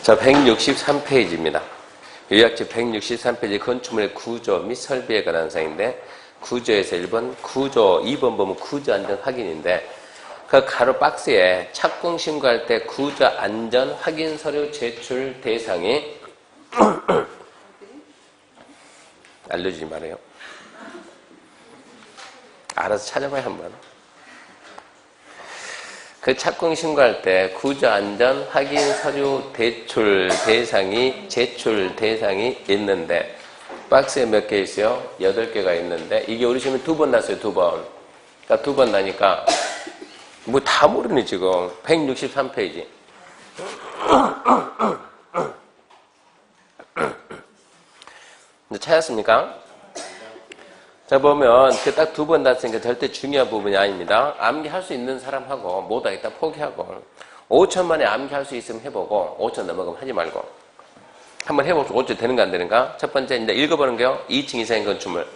자, 163페이지입니다. 요약집 163페이지 건축물의 구조 및 설비에 관한 사항인데, 구조에서 1번, 구조, 2번 보면 구조 안전 확인인데, 그 가로 박스에 착공 신고할 때 구조 안전 확인 서류 제출 대상이 알려주지 말아요. 알아서 찾아봐야 한번. 그 착공 신고할 때 구조 안전 확인 서류 제출 대상이 있는데, 박스에 몇 개 있어요? 8개가 있는데, 이게 우리 시험에 2번 났어요, 2번. 그러니까 2번 나니까, 뭐 다 모르네, 지금. 163페이지. 찾았습니까? 자, 보면, 그 딱 2번 났으니까 절대 중요한 부분이 아닙니다. 암기할 수 있는 사람하고, 못하겠다 포기하고, 5천 만에 암기할 수 있으면 해보고, 5천 넘어가면 하지 말고. 한번 해봅시다. 5천 되는가 안 되는가? 첫 번째, 이제 읽어보는 게요. 2층 이상의 건축물.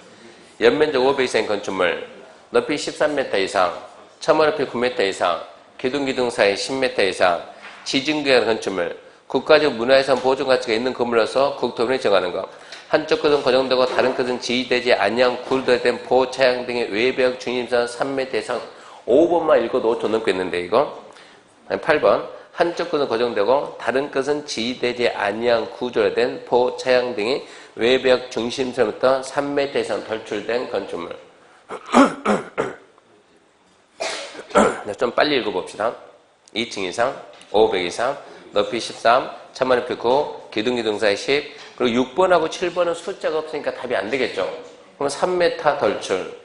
연면적 500 이상의 건축물. 높이 13m 이상. 처마 높이 9m 이상. 기둥 사이 10m 이상. 지진구역 건축물. 국가적 문화유산 보존 가치가 있는 건물로서 국토부에 정하는 것. 한쪽 끝은 고정되고 다른 끝은 지지되지 아니한 굴도된 보호 차양 등의 외벽 중심선 3m 이상. 5번만 읽어도 5초 넘겠는데 이거. 8번. 한쪽 끝은 고정되고 다른 끝은 지지되지 아니한 구조로 된 보호 차양 등의 외벽 중심선부터 3m 이상 돌출된 건축물. 좀 빨리 읽어봅시다. 2층 이상, 500 이상, 높이 13, 처마 높이 9, 기둥 사이 10, 그리고 6번하고 7번은 숫자가 없으니까 답이 안 되겠죠. 그럼 3m 돌출.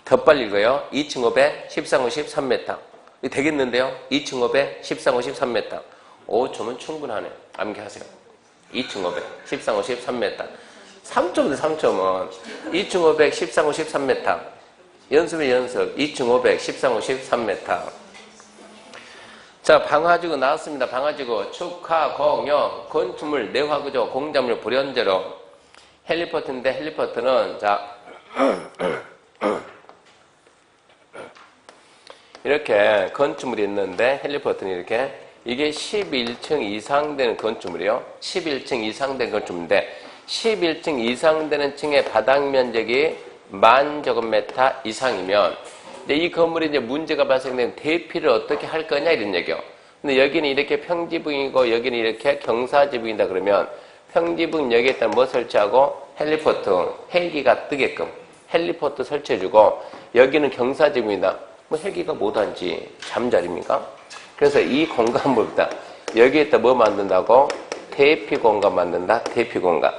더 빨리 읽어요. 2층 500, 13, 50, 3m. 이거 되겠는데요? 2층 500, 13, 50, 3m. 5초면 충분하네. 암기하세요. 2층 500, 13, 50, 3m. 3초면 3초면. 2층 500, 13, 50, 3m. 연습의 연습. 2층 500, 13, 50, 3m. 자, 방화지구 나왔습니다. 방화지구. 축하, 공영, 건축물, 내화구조, 공작물, 불연제로. 헬리포트인데, 헬리포트는, 자, 이렇게 건축물이 있는데, 헬리포트는 이렇게, 이게 11층 이상 되는 건축물이요. 11층 이상 되는 건축물인데, 11층 이상 되는 층의 바닥 면적이 10,000제곱미터 이상이면, 근데 이 건물에 이제 문제가 발생된 대피를 어떻게 할 거냐 이런 얘기요. 근데 여기는 이렇게 평지붕이고 여기는 이렇게 경사지붕이다 그러면 평지붕 여기에다 뭐 설치하고 헬리포트, 헬기가 뜨게끔 헬리포트 설치해주고 여기는 경사지붕이다. 뭐 헬기가 못 앉지 잠자리입니까? 그래서 이 공간물다. 여기에다 뭐 만든다고? 대피 공간 만든다. 대피 공간.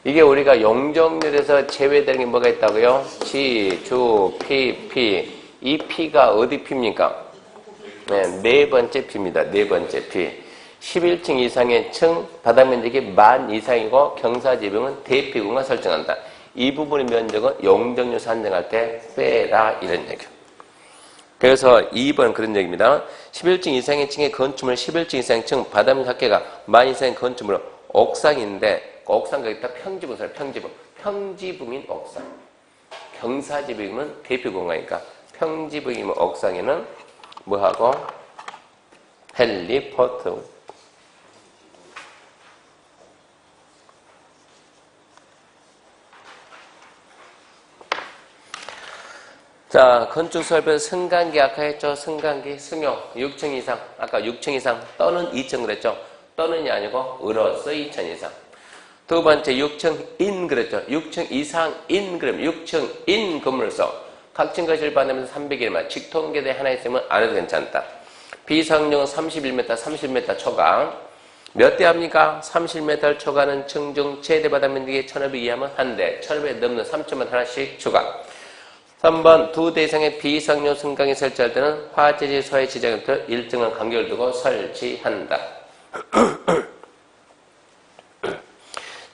이게 우리가 용적률에서 제외되는 게 뭐가 있다고요? 지, 주, 피. 이 피가 어디 피입니까? 네 번째 피입니다. 네 번째 피. 11층 이상의 층, 바닥 면적이 10,000 이상이고 경사지붕은 대피공간 설정한다. 이 부분의 면적은 용적률 산정할 때 빼라 이런 얘기예요. 그래서 2번 그런 얘기입니다. 11층 이상의 층의 건축물, 11층 이상의 층, 바닥 면적 합계가 10,000 이상의 건축물은 옥상인데 옥상 거기다 평지붕 살 평지붕. 평지붕인 옥상. 경사지붕은 대피공간이니까 평지붕이면 옥상에는 뭐하고? 헬리포트. 자, 건축설비에서 승강기 아까 했죠? 승강기, 승용, 6층 이상. 아까 6층 이상 또는 2층 그랬죠? 또는이 아니고 으로써 2층 이상. 두 번째 6층 인 그랬죠? 6층 이상인 그러면 6층 인 건물로서 각층 거실 받으면서 300일만 직통계대 하나 있으면 안 해도 괜찮다. 비상용은 31m 초과. 몇 대 합니까? 31m 초과는 층중 최대 바닥 면적이 1,500 이하면 한 대, 1,500 넘는 3층만 하나씩 추가. 3번 2대 이상의 비상용 승강기 설치할 때는 화재지 소해 지정부터 일정한 간격을 두고 설치한다.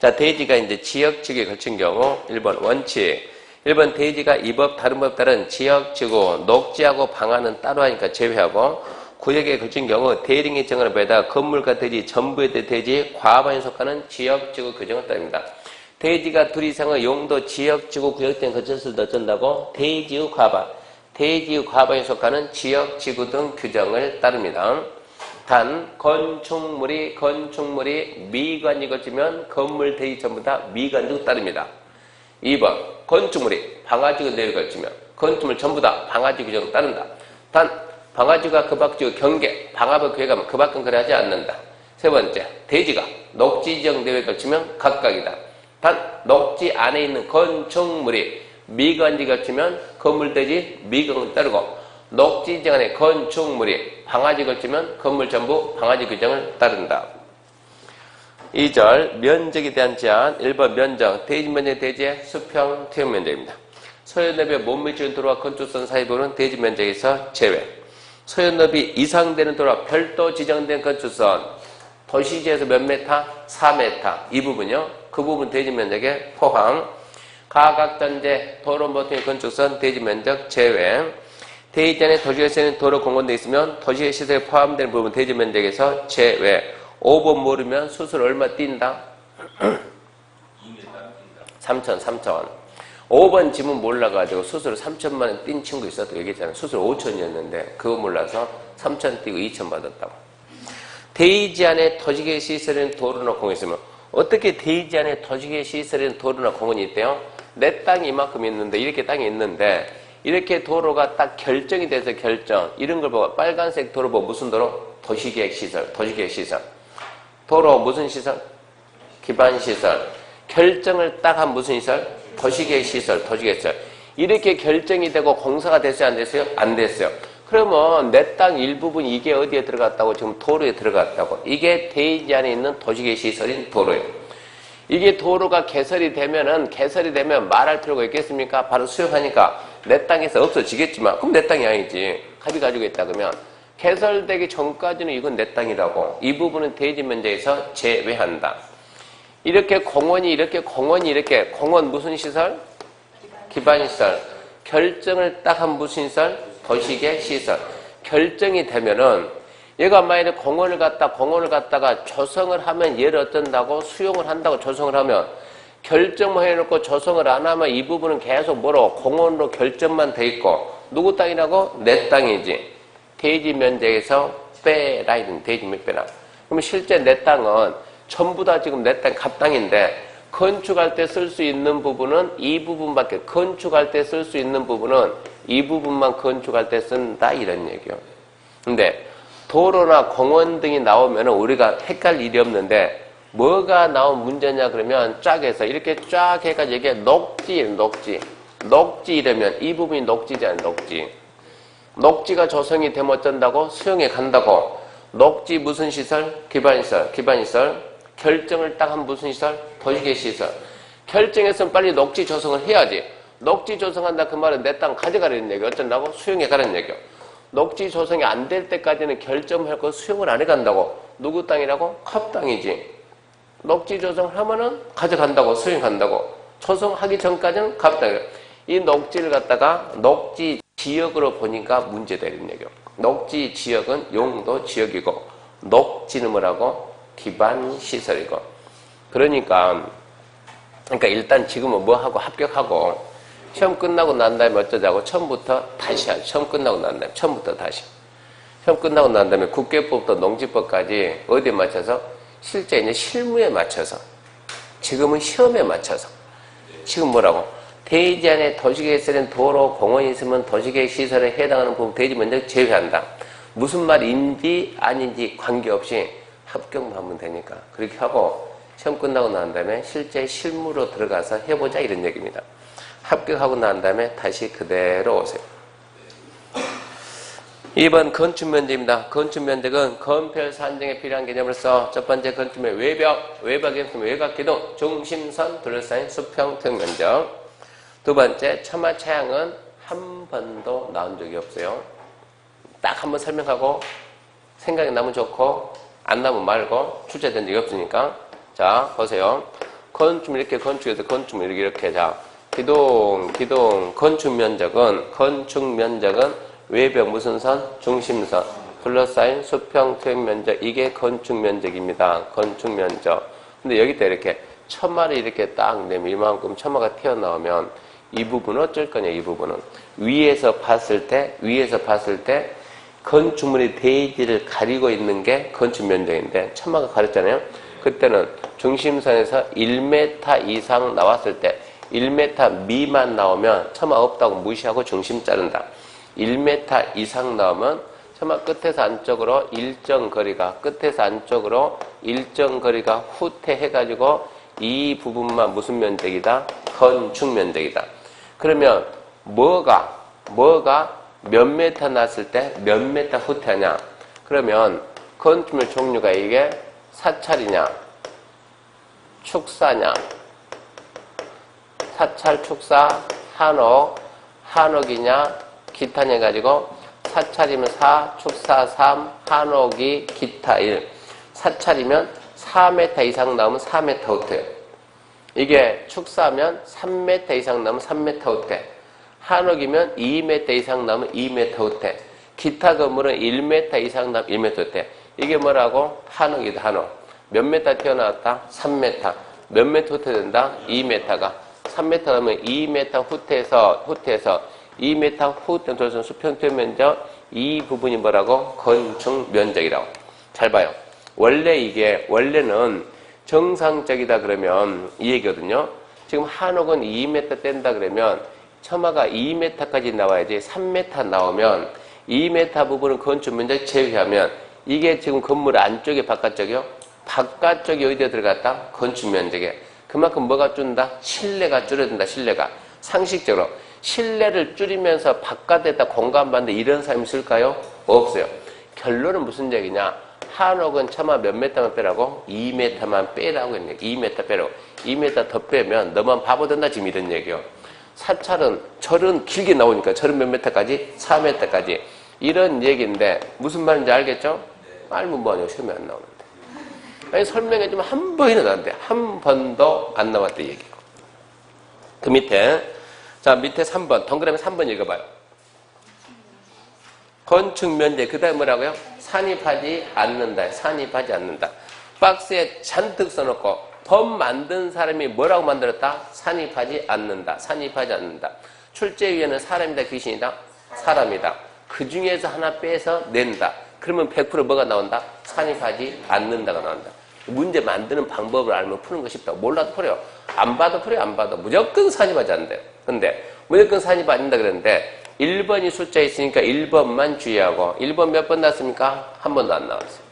자, 대지가 이제 지역지구에 걸친 경우 1번 원칙. 1번 대지가 이 법 다른 법 따른 지역지구, 녹지하고 방화는 따로 하니까 제외하고 구역에 걸친 경우 대링의 정하는 바에다 건물과 대지, 전부의 대지, 과반에 속하는 지역지구 규정을 따릅니다. 대지가 둘 이상의 용도, 지역지구, 구역 등 거쳤을 때 어쩐다고? 대지의 과반. 대지의 과반에 속하는 지역지구 등 규정을 따릅니다. 단 건축물이 미관이 걸치면 건물 대지 전부 다 미관지구 따릅니다. 2번 건축물이 방화지구 내에 걸치면 건축물 전부 다 방화지구 규정을 따른다. 단 방화지구가 그 밖 지구 경계 방화부 계획하면 그 밖은 거래하지 않는다. 세 번째 대지가 녹지 지정 내에 걸치면 각각이다. 단 녹지 안에 있는 건축물이 미관지 걸치면 건물 대지 미관을 따르고 녹지 지정 안에 건축물이 방화지 걸치면 건물 전부 방화지 규정을 따른다. 2절 면적에 대한 제한. 1번 면적 대지 면적 대지의 수평 투영 면적입니다. 소요너비의 못미치는 도로와 건축선 사이 부분은 대지 면적에서 제외. 소요너비 이상 되는 도로와 별도 지정된 건축선 도시지에서 몇 메타? 4m. 이 부분요. 그 부분 대지 면적에 포함. 가각단지 도로 모퉁이 건축선 대지 면적 제외. 대지 안에 도시가 쓰이는 도로 공원돼 있으면 도시의 시설에 포함되는 부분 대지 면적에서 제외. 5번 모르면 수술 얼마 뛴다? 3천. 5번 지문 몰라가지고 수술 3천만 원 뛴 친구 있었다고 얘기했잖아요. 수술 5천이었는데 그거 몰라서 3천 뛰고 2천 받았다고. 대지 안에 도시계 시설인 도로나 공원이 있으면 어떻게 대지 안에 도시계 시설인 도로나 공원이 있대요? 내 땅이 이만큼 있는데 이렇게 땅이 있는데 이렇게 도로가 딱 결정이 돼서 결정. 이런 걸 보고 빨간색 도로 보고 무슨 도로? 도시계획시설. 도로 무슨 시설? 기반시설. 결정을 딱 한 무슨 시설? 도시계획시설. 이렇게 결정이 되고 공사가 됐어요? 안 됐어요? 안 됐어요. 그러면 내 땅 일부분 이게 어디에 들어갔다고? 지금 도로에 들어갔다고. 이게 대지 안에 있는 도시계획시설인 도로예요. 이게 도로가 개설이 되면 말할 필요가 있겠습니까? 바로 수용하니까 내 땅에서 없어지겠지만 그럼 내 땅이 아니지. 갑이 가지고 있다 그러면 개설되기 전까지는 이건 내 땅이라고. 이 부분은 대지 면적에서 제외한다. 이렇게 공원 무슨 시설? 기반시설. 결정을 딱 한 무슨 시설? 도시계획 시설. 결정이 되면은 얘가 만약에 공원을 갖다가 조성을 하면 얘를 어쩐다고? 수용을 한다고 조성을 하면 결정만 해놓고 조성을 안 하면 이 부분은 계속 공원으로 결정만 돼 있고 누구 땅이라고? 내 땅이지. 대지 면적에서 빼라. 이런 대지 몇 빼라. 그러면 실제 내 땅은 전부 다 지금 내 땅 갑땅인데 건축할 때 쓸 수 있는 부분은 이 부분밖에 건축할 때 쓸 수 있는 부분은 이 부분만 건축할 때 쓴다 이런 얘기요. 근데 도로나 공원 등이 나오면 우리가 헷갈릴 일이 없는데 뭐가 나온 문제냐 그러면 쫙해서 이렇게 쫙 해가지고 이게 녹지 이러면 이 부분이 녹지잖아요. 녹지가 조성이 되면 어쩐다고? 수용해 간다고. 녹지 무슨 시설? 기반시설. 결정을 딱 한 무슨 시설? 도시계획시설. 결정했으면 빨리 녹지 조성을 해야지. 녹지 조성한다 그 말은 내 땅 가져가라는 얘기. 어쩐다고? 수용해 가라는 얘기요. 녹지 조성이 안 될 때까지는 결정할 거 수용을 안 해간다고. 누구 땅이라고? 갑땅이지. 녹지 조성을 하면은 가져간다고. 수용한다고. 조성하기 전까지는 갑땅이에요. 이 녹지를 갖다가 녹지 지역으로 보니까 문제되는 얘기요. 녹지 지역은 용도 지역이고 녹지는 뭐라고? 기반시설이고. 그러니까 일단 지금은 뭐하고 합격하고 시험 끝나고 난 다음에 어쩌자고? 처음부터 다시 하죠. 시험 끝나고 난 다음에 처음부터 다시. 시험 끝나고 난 다음에 국계법부터 농지법까지 어디에 맞춰서? 실제 이제 실무에 맞춰서. 지금은 시험에 맞춰서. 지금 뭐라고? 대지 안에 도시계획시설인 도로, 공원이 있으면 도시계획시설에 해당하는 부분 대지 면적 제외한다. 무슨 말인지 아닌지 관계없이 합격만 하면 되니까. 그렇게 하고 시험 끝나고 난 다음에 실제 실무로 들어가서 해보자 이런 얘기입니다. 합격하고 난 다음에 다시 그대로 오세요. 2번 건축면적입니다. 건축면적은 건폐율 산정에 필요한 개념을 써. 첫 번째 건축면 외벽이 없으면 외곽기둥, 중심선, 둘러싸인 수평 평면적. 두 번째 처마 차양은 한 번도 나온 적이 없어요. 딱 한 번 설명하고 생각이 나면 좋고 안 나면 말고 출제된 적이 없으니까. 자 보세요. 건축물 이렇게 건축해서 건축물 이렇게 자 기둥 건축면적은 외벽 무슨 선? 중심선 둘러싸인 수평 투영면적 이게 건축면적입니다. 건축면적. 근데 여기다 이렇게 처마를 이렇게 딱 내면 이만큼 처마가 튀어나오면 이 부분은 어쩔 거냐? 이 부분은 위에서 봤을 때 건축물의 대지를 가리고 있는 게 건축 면적인데 천마가 가렸잖아요. 그때는 중심선에서 1m 이상 나왔을 때 1m 미만 나오면 천마 없다고 무시하고 중심 자른다. 1m 이상 나오면 천마 끝에서 안쪽으로 일정 거리가 후퇴해가지고 이 부분만 무슨 면적이다? 건축 면적이다. 그러면 뭐가 몇 메타 났을 때 몇 메타 후퇴하냐? 그러면 건축물 종류가 이게 사찰이냐, 축사냐, 사찰, 축사, 한옥이냐, 기타냐 해가지고 사찰이면 4, 축사 3, 한옥이 기타 1. 사찰이면 4m 이상 나오면 4m 후퇴. 이게 축사면 3m 이상 나오면 3m 후퇴. 한옥이면 2m 이상 나오면 2m 후퇴. 기타 건물은 1m 이상 나오면 1m 후퇴. 이게 뭐라고? 한옥이다, 한옥. 몇 m 튀어나왔다? 3m. 몇 m 후퇴된다? 2m가. 3m 나오면 2m 후퇴해서 2m 후퇴 돌선 수평 면적, 이 부분이 뭐라고? 건축 면적이라고. 잘 봐요. 원래는 정상적이다 그러면 이 얘기거든요. 지금 한옥은 2m 뗀다 그러면 처마가 2m까지 나와야지. 3m 나오면 2m 부분은 건축 면적 제외하면 이게 지금 건물 안쪽에 바깥쪽이요? 바깥쪽이 어디에 들어갔다? 건축 면적에. 그만큼 뭐가 줄는다? 실내가 줄어든다. 실내가. 상식적으로 실내를 줄이면서 바깥에다 공간 받는데 이런 사람이 있을까요? 없어요. 결론은 무슨 얘기냐? 한옥은 차마 몇 메타만 빼라고? 2m만 빼라고 했네. 2m 빼라고. 2m 더 빼면 너만 바보 된다 지금 이런 얘기요. 사찰은 절은 길게 나오니까 절은 몇 메타까지? 4m까지. 이런 얘기인데 무슨 말인지 알겠죠? 알면 뭐하냐고 시험에 안 나오는데. 아니 설명해주면 한 번이나 나왔는데 한 번도 안 나왔다 얘기고. 그 밑에 밑에 3번 동그라미 3번 읽어봐요. 건축 면적 그 다음에 뭐라고요? 산입하지 않는다. 산입하지 않는다. 박스에 잔뜩 써놓고 법 만든 사람이 뭐라고 만들었다? 산입하지 않는다. 산입하지 않는다. 출제위원은 사람이다 귀신이다? 사람이다. 그 중에서 하나 빼서 낸다. 그러면 100% 뭐가 나온다? 산입하지 않는다가 나온다. 문제 만드는 방법을 알면 푸는 거 쉽다고. 몰라도 풀어요. 안 봐도 풀어요. 안 봐도. 무조건 산입하지 않는다. 근데 무조건 산입하지 않는다 그랬는데 1번이 숫자 있으니까 1번만 주의하고 1번 몇 번 나왔습니까? 한 번도 안 나왔어요.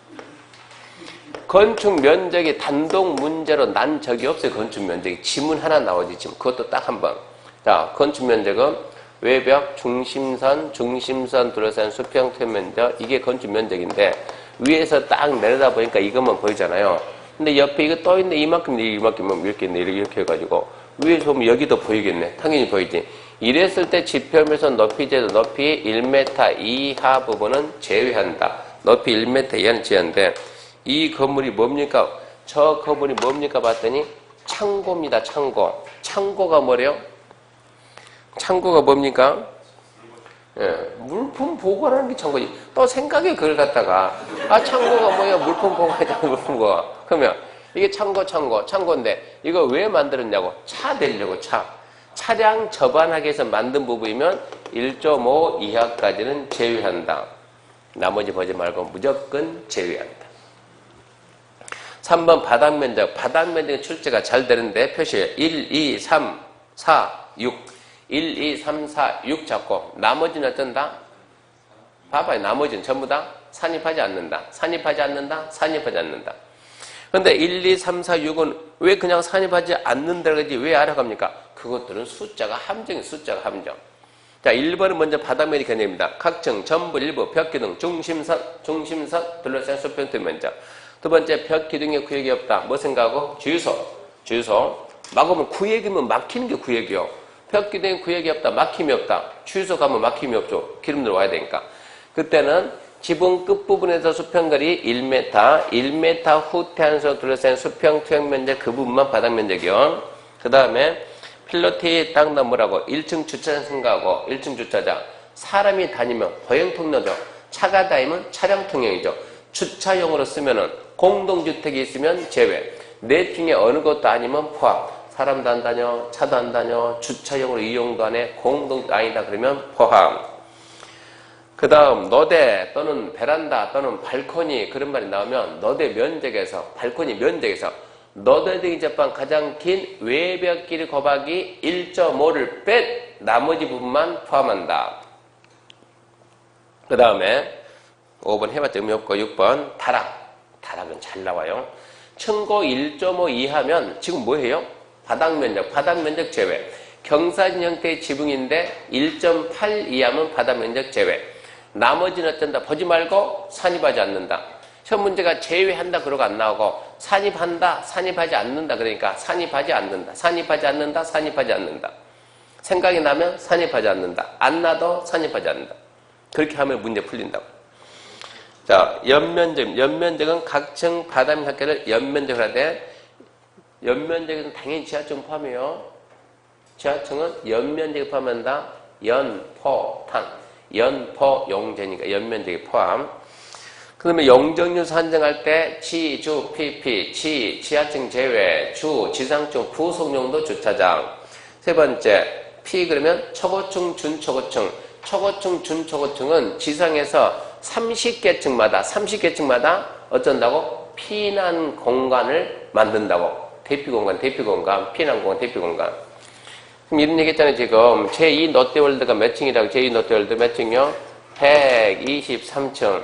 건축 면적이 단독 문제로 난 적이 없어요. 건축 면적이. 지문 하나 나오지 지금. 그것도 딱 한 번. 자, 건축 면적은 외벽, 중심선 둘러싼 수평 면적 이게 건축 면적인데 위에서 딱 내려다 보니까 이것만 보이잖아요. 근데 옆에 이거 또 있네. 이만큼 이렇게 있네. 이렇게 해가지고 위에서 보면 여기도 보이겠네. 당연히 보이지. 이랬을 때 지표면에서 높이 제도 높이 1m 이하 부분은 제외한다. 높이 1m 이하는 제외한데 이 건물이 뭡니까? 저 건물이 뭡니까? 봤더니 창고입니다. 창고. 창고가 뭐래요? 창고가 뭡니까? 예, 물품 보관하는 게 창고지. 또 생각에 그걸 갖다가 창고가 뭐야? 물품 보관하자 물품 보관. 그러면 이게 창고인데 이거 왜 만들었냐고? 차 대려고 차. 차량 접안하기 위해서 만든 부분이면 1.5 이하까지는 제외한다. 나머지 보지 말고 무조건 제외한다. 3번 바닥 면적. 바닥 면적은 출제가 잘 되는데 표시에 1, 2, 3, 4, 6. 1, 2, 3, 4, 6 잡고 나머지는 어쩐다? 봐봐요. 나머지는 전부 다 산입하지 않는다. 산입하지 않는다. 산입하지 않는다. 근데 1, 2, 3, 4, 6은 왜 그냥 산입하지 않는다고 하지? 왜 알아갑니까? 그것들은 숫자가 함정이에요. 숫자가 함정. 자, 1번은 먼저 바닥면적 개념입니다. 각층, 전부, 일부, 벽기둥, 중심선 둘러싼 수평 면적. 두 번째, 벽기둥에 구역이 없다. 뭐 생각하고? 주유소. 막으면 구역이면 막히는 게 구역이요. 벽기둥에 구역이 없다. 막힘이 없다. 주유소 가면 막힘이 없죠. 기름 들어와야 되니까. 그때는 지붕 끝부분에서 수평거리 1m 후퇴하면서 둘러싼 수평 투영 면적 그 부분만 바닥 면적이요. 그 다음에 필로티 땅 너머라고 1층 주차장 생각하고 1층 주차장 사람이 다니면 보행통로죠. 차가 다니면 차량 통행이죠. 주차용으로 쓰면은 공동주택이 있으면 제외. 넷 중에 어느 것도 아니면 포함. 사람도 안 다녀, 차도 안 다녀, 주차용으로 이용도 안 해, 공동도 아니다 그러면 포함. 그 다음 너대 또는 베란다 또는 발코니 그런 말이 나오면 너대 면적에서 발코니 면적에서 너대 등이 접한 가장 긴 외벽 길이 곱하기 1.5를 뺀 나머지 부분만 포함한다. 그 다음에 5번 해봤자 의미 없고 6번 다락은 잘 나와요. 층고 1.5 이하면 지금 뭐예요? 바닥면적 제외. 경사진 형태의 지붕인데 1.8 이하면 바닥면적 제외. 나머지는 어쩐다? 보지 말고 산입하지 않는다. 시험 문제가 제외한다 그러고 안 나오고 산입한다, 산입하지 않는다 그러니까 산입하지 않는다, 산입하지 않는다, 산입하지 않는다. 생각이 나면 산입하지 않는다. 안 나도 산입하지 않는다. 그렇게 하면 문제 풀린다고. 자, 연면적은 각층 바닥 합계를 연면적을 하되 연면적은 당연히 지하층 포함해요. 지하층은 연면적이 포함한다. 연포, 용제니까 연면적이 포함. 그 다음에 용적률 산정할 때 지, 주, PP, 지하층 제외, 주, 지상층 부속용도 주차장. 세 번째, P 그러면 초고층, 준초고층. 초고층, 준초고층은 지상에서 30개층마다 어쩐다고? 피난 공간을 만든다고. 대피공간, 피난 공간, 대피공간. 그럼 이런 얘기 했잖아요, 지금. 제2 롯데월드가 몇 층이라고? 제2 롯데월드 몇 층이요? 123층.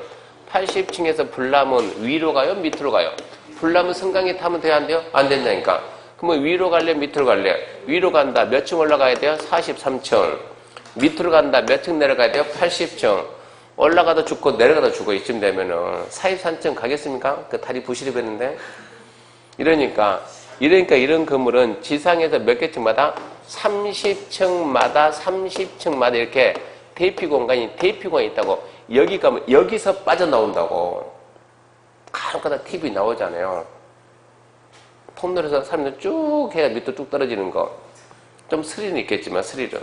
80층에서 불나면 위로 가요? 밑으로 가요? 불나면 승강기 타면 돼요? 안 돼요? 안 된다니까. 그러면 위로 갈래? 밑으로 갈래? 위로 간다. 몇 층 올라가야 돼요? 43층. 밑으로 간다. 몇 층 내려가야 돼요? 80층. 올라가다 죽고 내려가다 죽고 이쯤 되면은 43층 가겠습니까? 그 다리 부실이 됐는데. 이러니까 이런 건물은 지상에서 몇 개 층마다 30층마다 이렇게 대피공간이 있다고. 여기 가면 여기서 빠져나온다고. 간혹가다 TV 나오잖아요. 통로에서 사람들 쭉 해야 밑으로 쭉 떨어지는 거. 좀 스릴은 있겠지만 스릴은.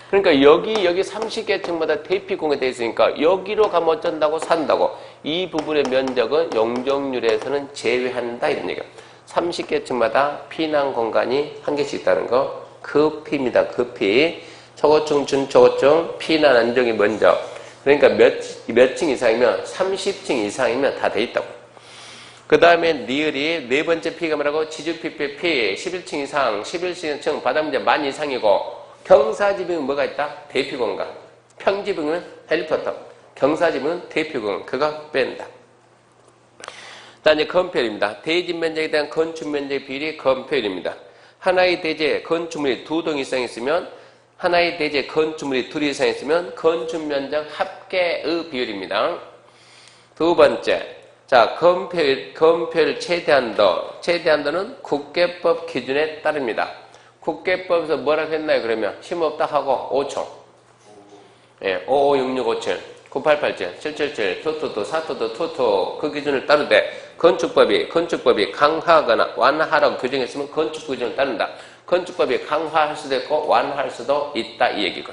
그러니까 여기 30개 층마다 대피공간이 되어 있으니까 여기로 가면 어쩐다고? 산다고. 이 부분의 면적은 용적률에서는 제외한다 이런 얘기예요. 30개 층마다 피난 공간이 한 개씩 있다는 거. 그 P입니다. 그 P. 초고층, 준초고층, 피난 안정이 먼저. 그러니까 몇 층 이상이면 30층 이상이면 다 돼 있다고. 그 다음에 리을이 네 번째 P가 뭐라고? 지주 PP P 11층 이상, 11층 바닥면적 만 이상이고 경사지붕은 뭐가 있다? 대피공간. 평지붕은 헬리포터. 경사지붕은 대피공간. 그거 뺀다. 다음 이제 건폐율입니다. 대지 면적에 대한 건축 면적 비율이 건폐율입니다. 하나의 대지에 건축물이 2동 이상 있으면 하나의 대지에 건축물이 2 이상 있으면 건축 면적 합계의 비율입니다. 두 번째. 자, 건폐율 최대한도는 국계법 기준에 따릅니다. 국계법에서 뭐라고 했나요? 그러면 힘 없다 하고 5초. 예, 55667, 9887, 777, 222, 422, 22 그 기준을 따르되 건축법이 강화하거나 완화하라고 규정했으면 건축 기준을 따른다. 건축법이 강화할 수도 있고 완화할 수도 있다 이 얘기고.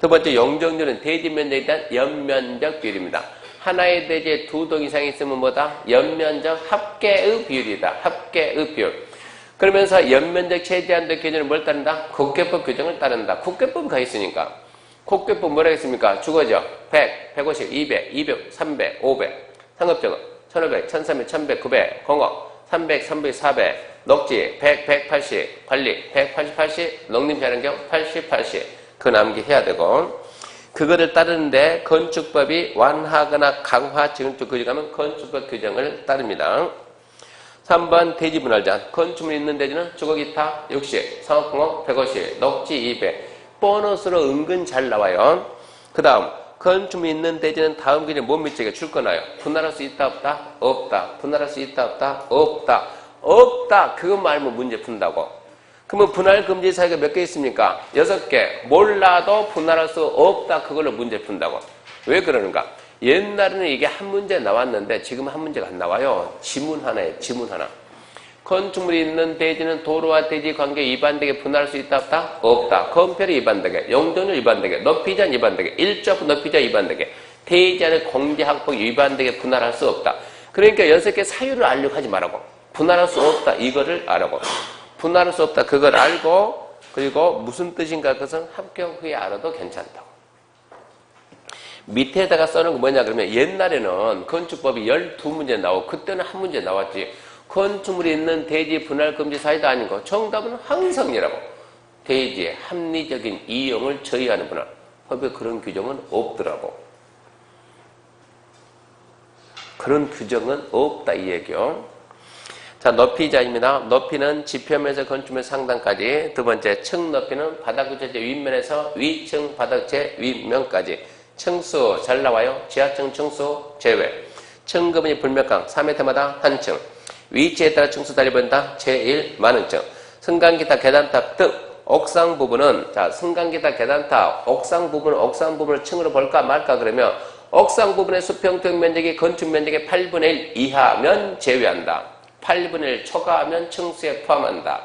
두 번째 용적률은 대지 면적에 대한 연면적 비율입니다. 하나의 대지에 2동 이상이 있으면 뭐다? 연면적 합계의 비율이다. 합계의 비율. 그러면서 연면적 최대한도 기준을 뭘 따른다? 국계법 규정을 따른다. 국계법 가 있으니까. 국계법 뭐라 했습니까? 주거죠. 100, 150, 200, 200, 300, 500. 상업적은 1500, 1300, 1100, 900, 공업 300, 300, 400. 녹지 100, 180, 관리 180, 80, 농림지하는 경우 80, 80. 그 남기해야 되고. 그거를 따르는데 건축법이 완화하거나 강화 지금쪽 규정하면 건축법 규정을 따릅니다. 3번 대지 분할자. 건축물이 있는 대지는 주거기타 60, 상업공업 150, 녹지 200. 보너스로 은근 잘 나와요. 그 다음 건축물이 있는 대지는 다음 기준에 못 미치게 줄 거나요? 분할할 수 있다 없다? 없다. 분할할 수 있다 없다? 없다. 없다. 그것만 알면 문제 푼다고. 그러면 분할 금지 사유가 몇 개 있습니까? 6개. 몰라도 분할할 수 없다. 그걸로 문제 푼다고. 왜 그러는가? 옛날에는 이게 한 문제 나왔는데 지금 한 문제가 안 나와요. 지문 하나예요. 지문 하나. 건축물이 있는 대지는 도로와 대지 관계 위반되게 분할할 수 있다 없다? 없다. 건폐율이 위반되게, 용적률 위반되게, 높이 제한 위반되게, 일적 높이 제한 위반되게, 대지 안의 공제 확보 위반되게 분할할 수 없다. 그러니까 6개 사유를 알려고 하지 말라고. 분할할 수 없다. 이거를 알아고. 분할할 수 없다. 그걸 알고 그리고 무슨 뜻인가 그것은 합격 후에 알아도 괜찮다고. 밑에다가 써놓은 거 뭐냐 그러면 옛날에는 건축법이 12문제 나오고 그때는 한 문제 나왔지. 건축물이 있는 대지 분할 금지 사유도 아니고 정답은 항상이라고. 대지의 합리적인 이용을 저해하는 분할. 법에 그런 규정은 없더라고. 그런 규정은 없다 이 얘기요. 자, 높이자입니다. 높이는 지표면에서 건축물 상단까지. 두 번째, 층 높이는 바닥 구조재 윗면에서 위층 바닥재 윗면까지. 층수 잘 나와요. 지하층 층수 제외. 층급이 불멸강 4m마다 한 층. 위치에 따라 층수 달리본다. 제1 많은 층. 승강기타 계단탑 등 옥상 부분은 자 승강기타 계단탑 옥상 부분을 층으로 볼까 말까 그러면 옥상 부분의 수평적 면적이 건축 면적의 8분의 1 이하면 제외한다. 8분의 1 초과하면 층수에 포함한다.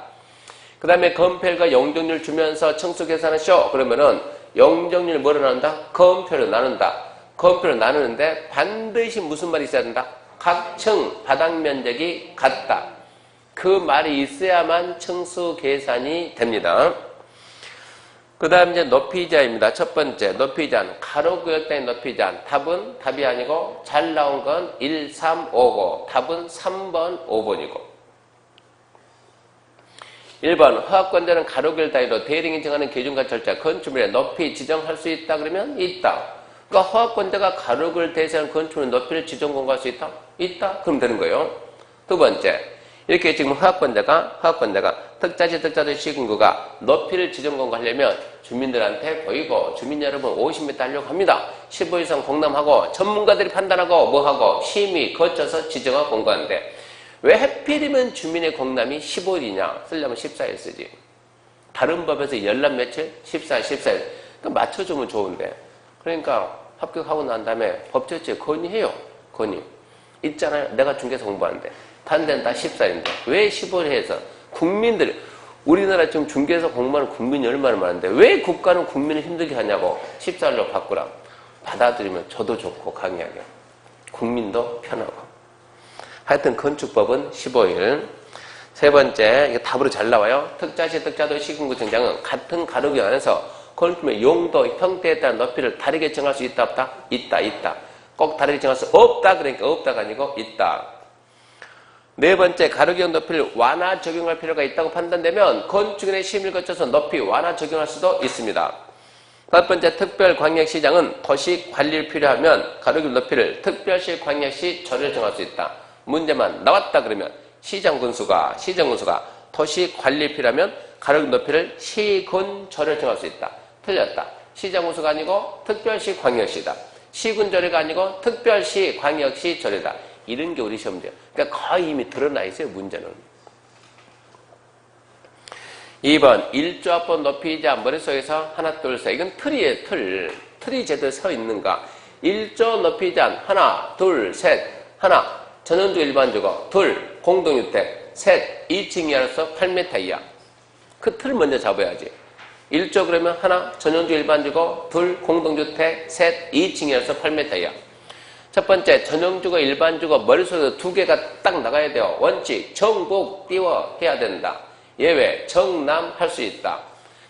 그 다음에 건폐율과 용적률 주면서 층수 계산하쇼. 그러면은 용적률 뭐로 나눈다? 건폐로 나눈다. 건폐로 나누는데 반드시 무슨 말이 있어야 된다? 각 층 바닥 면적이 같다. 그 말이 있어야만 층수 계산이 됩니다. 그 다음 이제 높이자입니다. 첫 번째, 높이자는 가로구역단의 높이자. 답이 아니고 잘 나온 건 1, 3, 5고 답은 3번, 5번이고. 1번, 허가권자는 가로구역 단위로 대리인이 정하는 기준과 절차, 건축물의 높이 지정할 수 있다 그러면 있다. 그러니까 허가권자가 가로구역을 대신한 건축물의 높이를 지정 공고할 수 있다? 있다. 그럼 되는 거예요. 두 번째, 이렇게 지금 허가권자가 특자지 시군구가 높이를 지정 공고하려면 주민들한테 보이고 주민 여러분 50m 하려고 합니다. 15 이상 공람하고 전문가들이 판단하고 뭐하고 심의 거쳐서 지정하고 공고하는데 왜 하필이면 주민의 공람이 15일이냐? 쓰려면 14일 쓰지. 다른 법에서 열람 며칠? 14일. 그러니까 맞춰주면 좋은데. 그러니까 합격하고 난 다음에 법조치에 건의해요. 건의. 있잖아요. 내가 중개사 공부하는데. 다른 데는 다 14일인데. 왜 15일 해서? 국민들, 우리나라 지금 중개사 공부하는 국민이 얼마나 많은데 왜 국가는 국민을 힘들게 하냐고 14일로 바꾸라. 받아들이면 저도 좋고 강의하게. 국민도 편하고. 하여튼 건축법은 15일. 세 번째, 이게 답으로 잘 나와요. 특자시 특자도 시군구 정장은 같은 가로구역 안에서 건축물의 용도, 형태에 따른 높이를 다르게 정할 수 있다 없다? 있다. 꼭 다르게 정할 수 없다. 그러니까 없다가 아니고 있다. 네 번째, 가로구역 높이를 완화 적용할 필요가 있다고 판단되면 건축인의 심의를 거쳐서 높이 완화 적용할 수도 있습니다. 다섯 번째, 특별광역시장은 도시 관리를 필요하면 가로구역 높이를 특별시 광역시 조례를 정할 수 있다. 문제만 나왔다 그러면 시정군수가 도시 관리를 필요하면 가로구역 높이를 시군 조례를 정할 수 있다. 틀렸다. 시정군수가 아니고 특별시 광역시다. 시군조례가 아니고 특별시 광역시 조례다. 이런 게 우리 시험 문제야. 그러니까 거의 이미 드러나 있어요, 문제는. 2번, 일조합법 높이자 머릿속에서 하나, 둘, 셋. 이건 틀이에요, 틀. 틀이 제대로 서 있는가. 1조 높이자 하나, 둘, 셋. 하나, 전원주 일반주거. 둘, 공동주택. 셋, 2층 이하로서 8m 이하. 그 틀을 먼저 잡아야지. 1조 그러면 하나, 전원주 일반주거. 둘, 공동주택. 셋, 2층 이하로서 8m 이하. 첫 번째, 전용주거, 일반주거 머릿속에서 두 개가 딱 나가야 돼요. 원칙, 정복, 띄워 해야 된다. 예외, 정남 할 수 있다.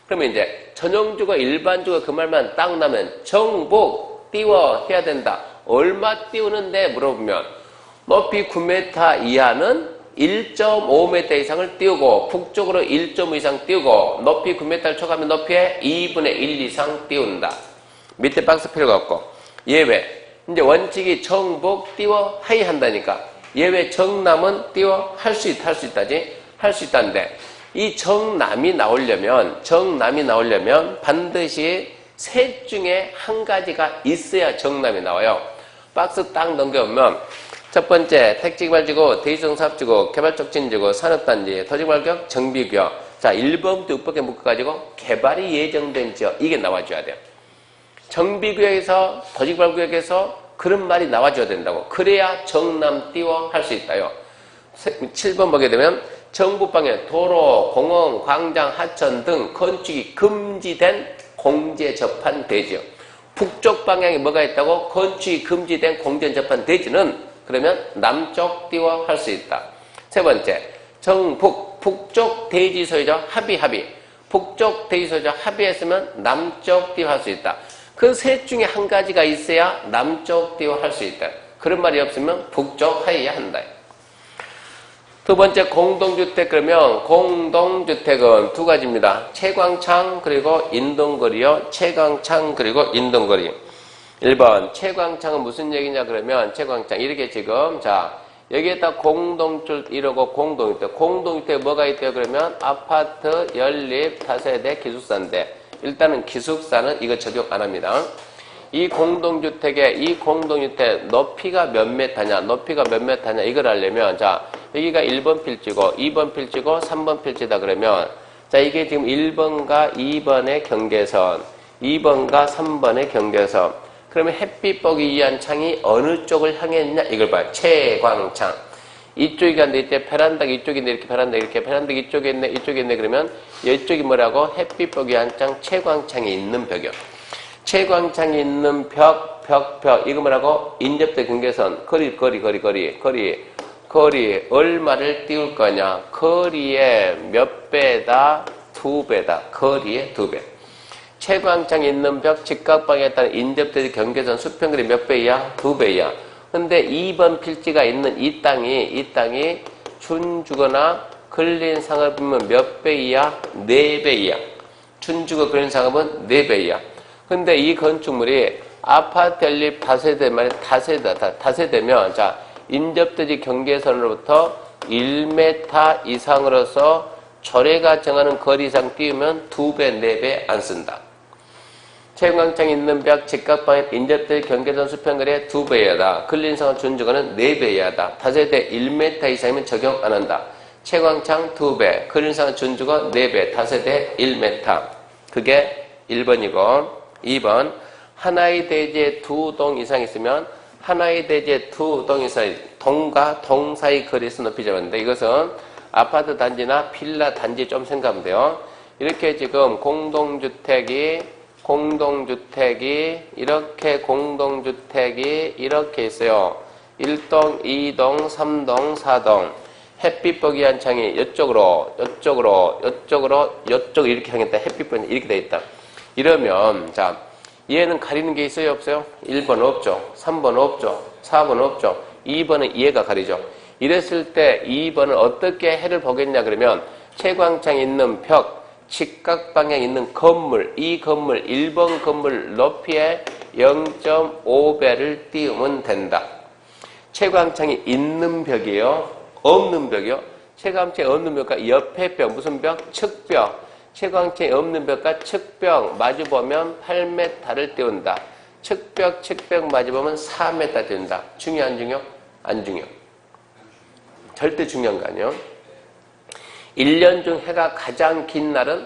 그러면 이제 전용주거, 일반주거 그 말만 딱 나면 정복, 띄워 해야 된다. 얼마 띄우는데 물어보면 높이 9m 이하는 1.5m 이상을 띄우고 북쪽으로 1.5 이상 띄우고 높이 9m를 초과하면 높이의 2분의 1 이상 띄운다. 밑에 박스 필요가 없고 예외. 이제 원칙이 정복, 띄워, 하이 한다니까. 예외 정남은 띄워, 할 수 있다지? 할 수 있다는데, 이 정남이 나오려면 반드시 셋 중에 한 가지가 있어야 정남이 나와요. 박스 딱 넘겨보면, 첫 번째, 택지개발지구, 대지정사업지구, 개발촉진지구, 산업단지, 토지개발구역, 정비구역. 자, 1번부터 6번에 묶어가지고 개발이 예정된 지역, 이게 나와줘야 돼요. 정비구역에서 도시개발구역에서 그런 말이 나와줘야 된다고. 그래야 정남 띄워 할 수 있다요. 7번 보게 되면 정부방에 도로, 공원, 광장, 하천 등 건축이 금지된 공제 접한 대지역. 북쪽 방향에 뭐가 있다고? 건축이 금지된 공제 접한 대지는 그러면 남쪽 띄워 할 수 있다. 세 번째, 정북, 북쪽 대지 소유자 합의. 북쪽 대지 소유자 합의했으면 남쪽 띄워 할 수 있다. 그 셋 중에 한 가지가 있어야 남쪽 띄워 할 수 있다. 그런 말이 없으면 북쪽 하여야 한다. 두 번째 공동주택 그러면 공동주택은 두 가지입니다. 채광창 그리고 인동거리요. 채광창 그리고 인동거리. 1번 채광창은 무슨 얘기냐 그러면 채광창 이렇게 지금 자 여기에다 공동주택 이러고 공동주택. 공동주택 뭐가 있대요 그러면 아파트, 연립, 다세대, 기숙사인데 일단은 기숙사는 이거 적용 안 합니다. 이 공동주택의 이 공동주택 높이가 몇 메타냐 높이가 몇 메타냐 이걸 하려면 자 여기가 1번 필지고 2번 필지고 3번 필지다 그러면 자 이게 지금 1번과 2번의 경계선 2번과 3번의 경계선 그러면 햇빛 보기 위한 창이 어느 쪽을 향해 있냐 이걸 봐요. 채광창 이쪽이 간데 이때 베란다가 이쪽인데 이렇게 베란다 이렇게 베란다가 이쪽에 있네 이쪽에 있네 그러면 이쪽이 뭐라고 햇빛 보기 위한 창 채광창이 있는 벽이요. 채광창이 있는 벽 이거 뭐라고 인접대 경계선 거리 얼마를 띄울 거냐 거리의 몇 배다 2배다 거리의 2배 채광창이 있는 벽 직각방에 따른 인접대 경계선 수평거리 몇 배야 2배야 근데 2번 필지가 있는 이 땅이 춘주거나 근린 상업이면 몇 배이야 4배이야 춘주거 근린 상업은 4배이야 근데 이 건축물이 아파트 연립 다세대 말이 다세대면 자 인접대지 경계선으로부터 1m 이상으로서 조례가 정하는 거리 이상 띄우면 2배, 4배 안 쓴다. 채광창 있는 벽 직각방에 인접대지 경계선 수평거리의 2배야다. 근린상업 준주거는 4배야다. 다세대 1m 이상이면 적용 안 한다. 채광창 2배, 근린상업 준주거 4배, 다세대 1m. 그게 1번이고 2번 하나의 대지에 2동 이상 있으면 하나의 대지에 2동 이상 동과 동 사이 거리에서 높이 잡았는데 이것은 아파트 단지나 빌라 단지 좀 생각하면 돼요. 이렇게 지금 공동주택이 이렇게 있어요. 1동, 2동, 3동, 4동 햇빛 보기 위한 창이 이쪽으로 이렇게 향했다. 햇빛 보기 이렇게 돼 있다. 이러면 자 얘는 가리는 게 있어요 없어요? 1번 없죠. 3번 없죠. 4번 없죠. 2번은 얘가 가리죠. 이랬을 때 2번은 어떻게 해를 보겠냐 그러면 채광창이 있는 벽 직각방향에 있는 건물 이 건물 1번 건물 높이에 0.5배를 띄우면 된다. 채광창이 있는 벽이에요. 없는 벽이요. 채광창이 없는 벽과 옆에 벽 무슨 벽? 측벽 채광창이 없는 벽과 측벽 마주보면 8m를 띄운다. 측벽 마주보면 4m 띄운다. 중요 안 중요? 안 중요. 절대 중요한 거 아니에요. 1년 중 해가 가장 긴 날은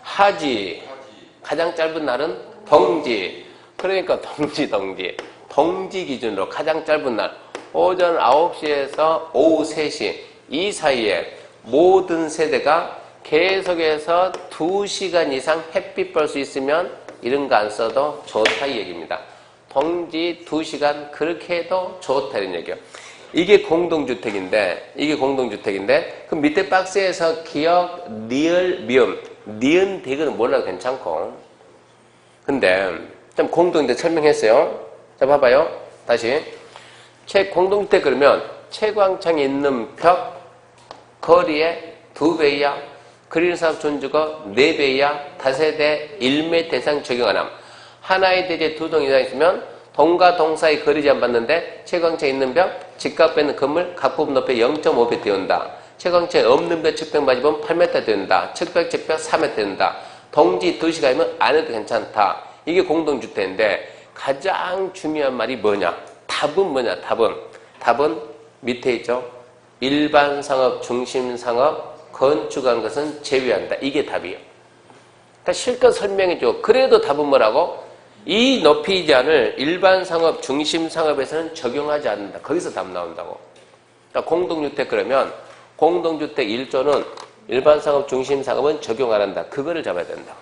하지. 가장 짧은 날은 동지. 그러니까 동지 기준으로 가장 짧은 날 오전 9시에서 오후 3시 이 사이에 모든 세대가 계속해서 2시간 이상 햇빛 볼 수 있으면 이런 거 안 써도 좋다 이 얘기입니다. 동지 2시간 그렇게 해도 좋다 이런 얘기예요. 이게 공동주택인데 그럼 밑에 박스에서 기억, 리을, 미음 니은, 대근은 몰라도 괜찮고 근데 좀 공동주택 설명했어요. 자 봐봐요. 다시 공동주택 그러면 채광창이 있는 벽 거리에 2배이야 근린상업 준주거 4배이야 다세대 1m 이상 적용 안 함. 하나의 대지에 2동 이상 있으면 동과 동 사이 거리 제한 받는데 채광창 있는 벽 직각 있는 건물 각 부분 높이 0.5배 띄운다. 채광창 없는 벽 측벽 맞으면 8m 띄운다. 측벽 3m 띄운다. 동지 2시간이면 안 해도 괜찮다. 이게 공동주택인데 가장 중요한 말이 뭐냐? 답은 뭐냐? 답은 밑에 있죠. 일반 상업, 중심 상업 건축한 것은 제외한다. 이게 답이에요. 그러니까 실컷 설명해줘. 그래도 답은 뭐라고? 이 높이 제한을 일반 상업, 중심 상업에서는 적용하지 않는다. 거기서 답 나온다고. 그러니까 공동주택 그러면 공동주택 1조는 일반 상업, 중심 상업은 적용 안 한다. 그거를 잡아야 된다.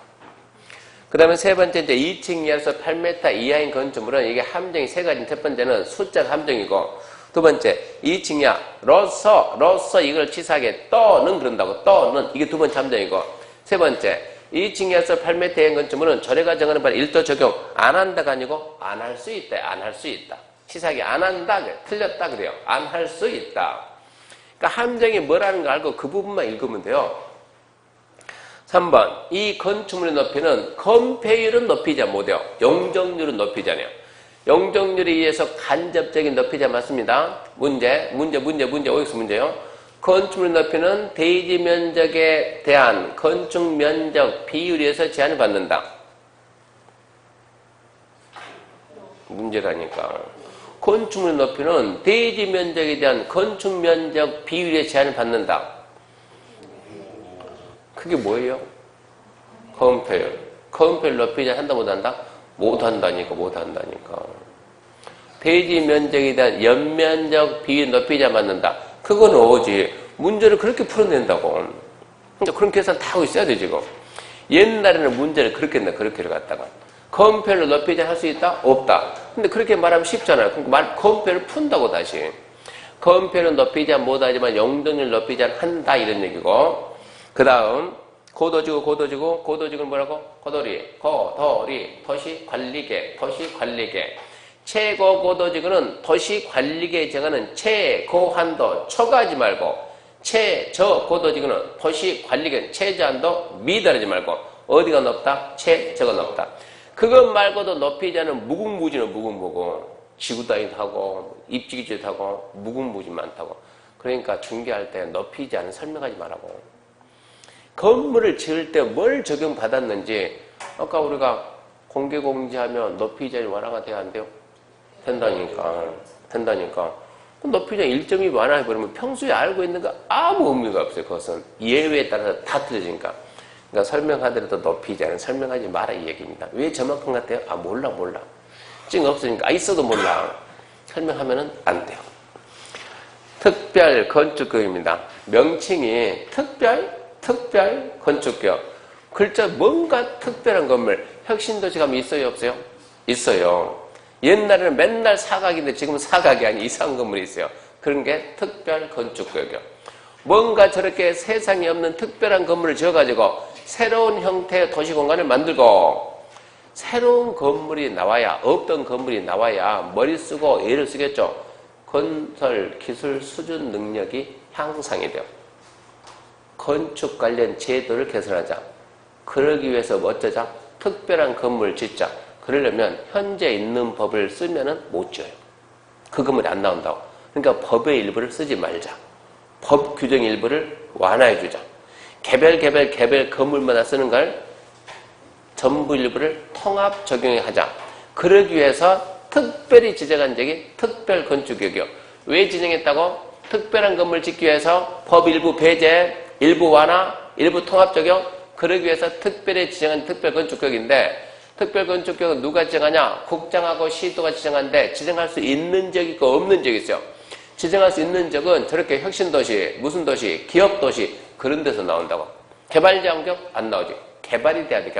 그 다음에 세 번째 이제 2층 이하에서 8m 이하인 건축물은 이게 함정이 세 가지. 첫 번째는 숫자가 함정이고 두 번째 2층 이하 로서 이걸 치사하게 또는 그런다고 또는 이게 두 번째 함정이고 세 번째 이 층에서 8m 이하인 건축물은 조례가 정하는 바를 1도 적용 안 한다가 아니고 안 할 수 있다. 안 할 수 있다. 시사하기 안 한다. 그래. 틀렸다 그래요. 안 할 수 있다. 그러니까 함정이 뭐라는 걸 알고 그 부분만 읽으면 돼요. 3번. 이 건축물의 높이는 건폐율은 높이자 못해요. 용적률은 높이잖아요. 용적률에 의해서 간접적인 높이자 맞습니다. 문제. OX 문제요. 건축물 높이는 대지 면적에 대한 건축 면적 비율에서 제한을 받는다. 문제라니까. 건축물 높이는 대지 면적에 대한 건축 면적 비율에 제한을 받는다. 그게 뭐예요? 건폐율. 건폐율 높이자 한다 못한다? 못한다니까. 대지 면적에 대한 연면적 비율 높이자 맞는다. 그건 오지. 문제를 그렇게 풀어낸다고. 그러니까 그런 계산 다 하고 있어야 돼, 지금. 옛날에는 문제를 그렇게 낸다, 그렇게를 갖다가. 건폐율을 높이자 할 수 있다? 없다. 근데 그렇게 말하면 쉽잖아요. 그러니까 건폐율을 푼다고 다시. 건폐율은 높이자 못하지만 용적률 높이자 한다, 이런 얘기고. 그 다음, 고도지구는 뭐라고? 고도리, 도시관리계. 최고 고도지구는 도시관리계에 정하는 최고한도 초과하지 말고 최저고도지구는 도시관리계 최저한도 미달하지 말고 어디가 높다? 최저가 높다. 그것 말고도 높이자는 무궁무진은 무궁무궁. 지구 따위도 하고 입지기지도 하고 무궁무진 많다고. 그러니까 중개할 때 높이자는 설명하지 말라고. 건물을 지을 때 뭘 적용받았는지 아까 우리가 공개공지하면 높이자는 완화가 돼야 안 돼요? 된다니까. 높이자 일정이 완화해버리면 평소에 알고 있는 거 아무 의미가 없어요. 그것은 예외에 따라서 다 틀려지니까. 그러니까 설명하더라도 높이자는 설명하지 마라 이 얘기입니다. 왜 저만큼 같아요? 몰라. 증 없으니까. 있어도 몰라. 설명하면은 안 돼요. 특별 건축급입니다. 명칭이 특별 건축격. 글자 뭔가 특별한 건물. 혁신도시 가면 있어요, 없어요? 있어요. 옛날에는 맨날 사각인데 지금은 사각이 아닌 이상한 건물이 있어요. 그런 게 특별 건축격이요. 뭔가 저렇게 세상에 없는 특별한 건물을 지어가지고 새로운 형태의 도시공간을 만들고 새로운 건물이 나와야, 없던 건물이 나와야 머리 쓰고 애를 쓰겠죠. 건설 기술 수준 능력이 향상이 돼요. 건축 관련 제도를 개선하자. 그러기 위해서 어쩌자? 특별한 건물을 짓자. 그러려면 현재 있는 법을 쓰면은 못 지어요. 그 건물이 안 나온다고. 그러니까 법의 일부를 쓰지 말자. 법 규정 일부를 완화해 주자. 개별 건물마다 쓰는 걸 전부 일부를 통합 적용하자. 그러기 위해서 특별히 지정한 적이 특별 건축격이요. 왜 지정했다고? 특별한 건물 짓기 위해서 법 일부 배제, 일부 완화, 일부 통합 적용. 그러기 위해서 특별히 지정한 특별 건축격인데 특별 건축격은 누가 지정하냐? 국장하고 시도가 지정한데 지정할 수 있는 적이 있고 없는 적이 있어요. 지정할 수 있는 적은 저렇게 혁신도시, 무슨 도시, 기업도시 그런 데서 나온다고. 개발지향적 안 나오지. 개발이 돼야 돼.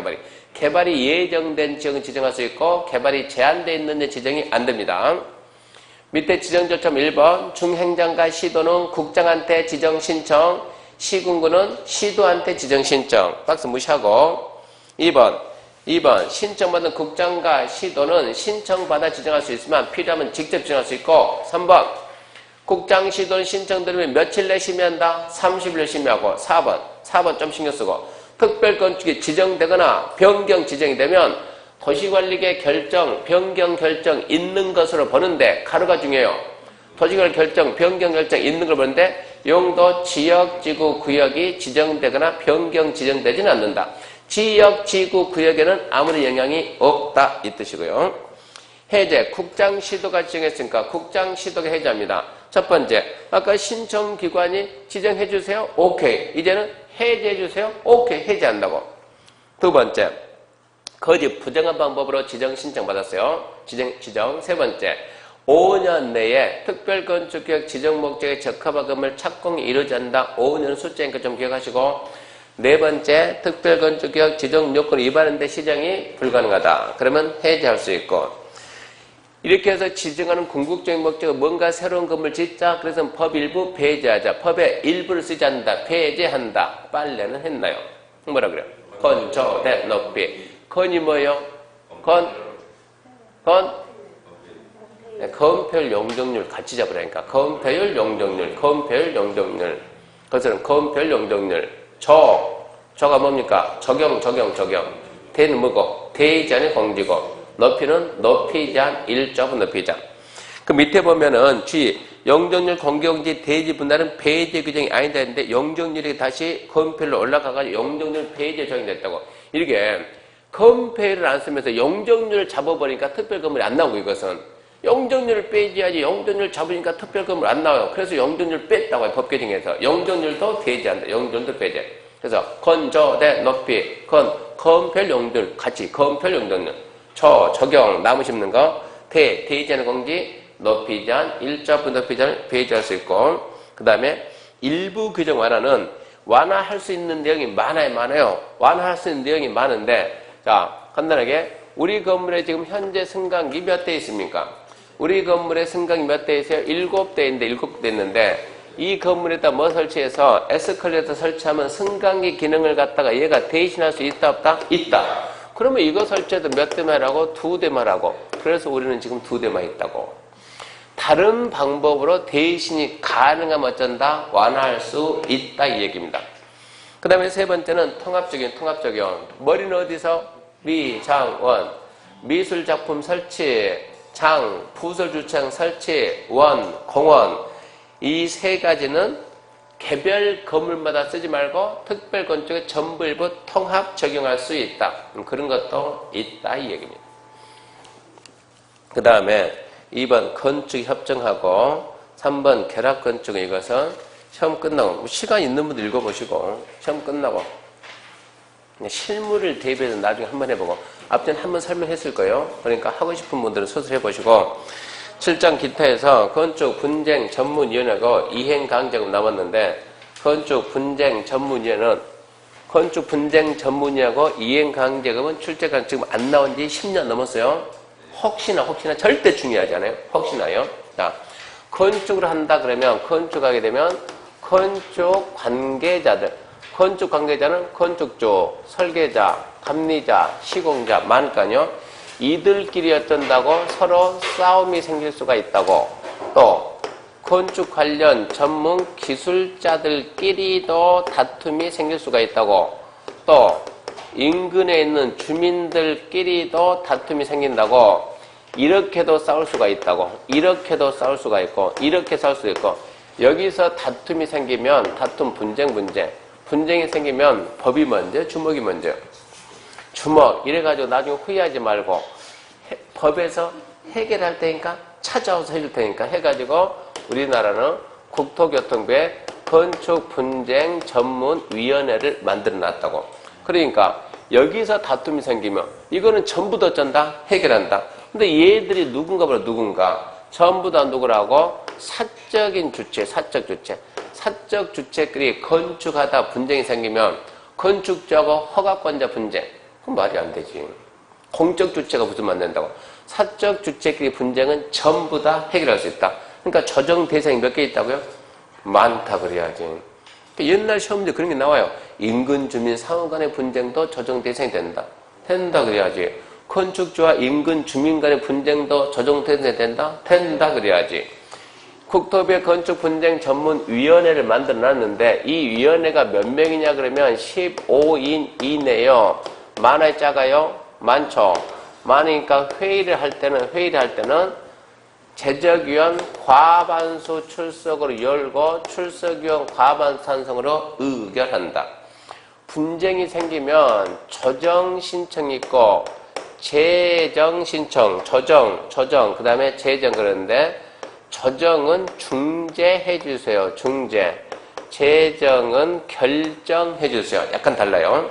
개발이 예정된 지역은 지정할 수 있고 개발이 제한되어 있는 데 지정이 안 됩니다. 밑에 지정 절차 1번 중행정과 시도는 국장한테 지정 신청, 시군구는 시도한테 지정 신청. 박스 무시하고 2번 신청받은 국장과 시도는 신청받아 지정할 수 있으면 필요하면 직접 지정할 수 있고 3번 국장, 시도는 신청 들으면 며칠 내 심의한다? 30일 심의하고 4번 좀 신경쓰고 특별건축이 지정되거나 변경 지정이 되면 도시관리계 결정, 변경 결정 있는 것으로 보는데 가로가 중요해요. 도시관리 결정, 변경 결정 있는 걸 보는데 용도, 지역, 지구, 구역이 지정되거나 변경 지정되지는 않는다. 지역, 지구, 구역에는 아무런 영향이 없다 이 뜻이고요. 해제, 국장, 시도가 지정했으니까 국장, 시도가 해제합니다. 첫 번째, 아까 신청기관이 지정해주세요. 오케이. 이제는 해제해주세요. 오케이. 해제한다고. 두 번째, 거짓, 부정한 방법으로 지정 신청받았어요. 지정. 세 번째, 5년 내에 특별건축계획 지정 목적에 적합한 건물 착공이 이루어져야 한다. 5년은 숫자니까 좀 기억하시고 네 번째, 특별건축계획 지정 요건을 위반했는데 시정이 불가능하다. 그러면 해제할 수 있고 이렇게 해서 지정하는 궁극적인 목적은 뭔가 새로운 건물 짓자. 그래서 법 일부 배제하자. 법의 일부를 쓰지 않는다. 배제한다. 빨래는 했나요? 뭐라 그래요? 건조대 높이. 건이 뭐예요? 건? 네, 건폐율 용적률 같이 잡으라니까. 건폐율 용적률, 건폐율 용적률. 그것은 건폐율 용적률. 저가 뭡니까? 적용. 대는 뭐고? 대제한의 공지고. 높이는 높이 제한, 1조 높이 제한. 그 밑에 보면은 용적률 공개공지 대지 분할은 배제 규정이 아니다 했는데 용적률이 다시 건폐율로 올라가가지고 용적률 배제 적용됐다고. 이렇게 건폐율을 안 쓰면서 용적률을 잡아버리니까 특별건물이 안 나오고 이것은 용적률을 빼줘야지 용적률 잡으니까 특별건물 안 나와요. 그래서 용적률 뺐다고 해요. 법 규정에서. 용적률도 배제한다. 용적률도 배제. 그래서 건조대 높이 건폐율 용적률 같이 건폐율 용적률 적용 나무 심는 거 대제한 공지 높이 제한 1조 높이 제한을 배제할 수 있고 그 다음에 일부 규정 완화는 완화할 수 있는 내용이 많아요. 완화할 수 있는 내용이 많은데 자 간단하게 우리 건물에 지금 현재 승강기 몇 대 있습니까? 우리 건물에 승강기 몇 대 있어요? 7대인데 7대 있는데 이 건물에다 뭐 설치해서 에스컬레이터 설치하면 승강기 기능을 갖다가 얘가 대신할 수 있다 없다? 있다. 그러면 이거 설치해도 몇 대만 하고? 2대만 하고. 그래서 우리는 지금 2대만 있다고. 다른 방법으로 대신이 가능하면 어쩐다? 완화할 수 있다 이 얘기입니다. 그 다음에 세 번째는 통합적용. 머리는 어디서? 미장원. 미술작품 설치, 장, 부설주차장 설치, 원, 공원. 이 세 가지는 개별 건물마다 쓰지 말고 특별건축에 전부 일부 통합 적용할 수 있다. 그런 것도 있다 이 얘기입니다. 그 다음에 2번 건축협정하고 3번 결합건축 이것은 시험 끝나고 시간 있는 분들 읽어보시고 시험 끝나고 실무를 대비해서 나중에 한번 해보고 앞전에 한번 설명했을 거예요. 그러니까 하고 싶은 분들은 스스로 해보시고 7장 기타에서 건축 분쟁 전문위원회하고 이행 강제금 남았는데 건축 분쟁 전문위원회는 건축 분쟁 전문위하고 이행 강제금은 출제가 지금 안 나온 지 10년 넘었어요. 혹시나 절대 중요하지 않아요? 혹시나요? 자, 건축을 한다 그러면 건축하게 되면 건축 관계자들 건축 관계자는 건축주, 설계자, 감리자, 시공자 많으니까요. 이들끼리 어쩐다고 서로 싸움이 생길 수가 있다고. 또 건축 관련 전문 기술자들끼리도 다툼이 생길 수가 있다고. 또 인근에 있는 주민들끼리도 다툼이 생긴다고. 이렇게도 싸울 수가 있다고. 이렇게도 싸울 수가 있고 이렇게 싸울 수 있고 여기서 다툼이 생기면 다툼 분쟁이 생기면 법이 먼저 주먹이 먼저 주먹 이래가지고 나중에 후회하지 말고 법에서 해결할 테니까 찾아와서 해줄 테니까 해가지고 우리나라는 국토교통부에 건축분쟁 전문위원회를 만들어놨다고. 그러니까 여기서 다툼이 생기면 이거는 전부 다 어쩐다? 해결한다. 근데 얘들이 누군가 보다 누군가 전부 다 누구라고? 사적인 주체, 사적 주체끼리 건축하다 분쟁이 생기면 건축자하고 허가권자 분쟁. 그건 말이 안 되지. 공적 주체가 무슨 만든다고. 사적 주체끼리 분쟁은 전부 다 해결할 수 있다. 그러니까 조정 대상이 몇 개 있다고요? 많다 그래야지. 옛날 시험 문제 그런 게 나와요. 인근 주민 상호 간의 분쟁도 조정 대상이 된다 그래야지. 건축주와 인근 주민 간의 분쟁도 조정 대상이 된다 그래야지. 국토부의 건축분쟁 전문위원회를 만들어 놨는데 이 위원회가 몇 명이냐 그러면 15인 이내요. 많아요 작아요? 많죠. 많으니까 회의를 할 때는 제적위원 과반수 출석으로 열고 출석위원 과반수 찬성으로 의결한다. 분쟁이 생기면 조정 신청이 있고 재정 신청, 조정 그 다음에 재정 그러는데 조정은 중재해 주세요. 중재. 재정은 결정해 주세요. 약간 달라요.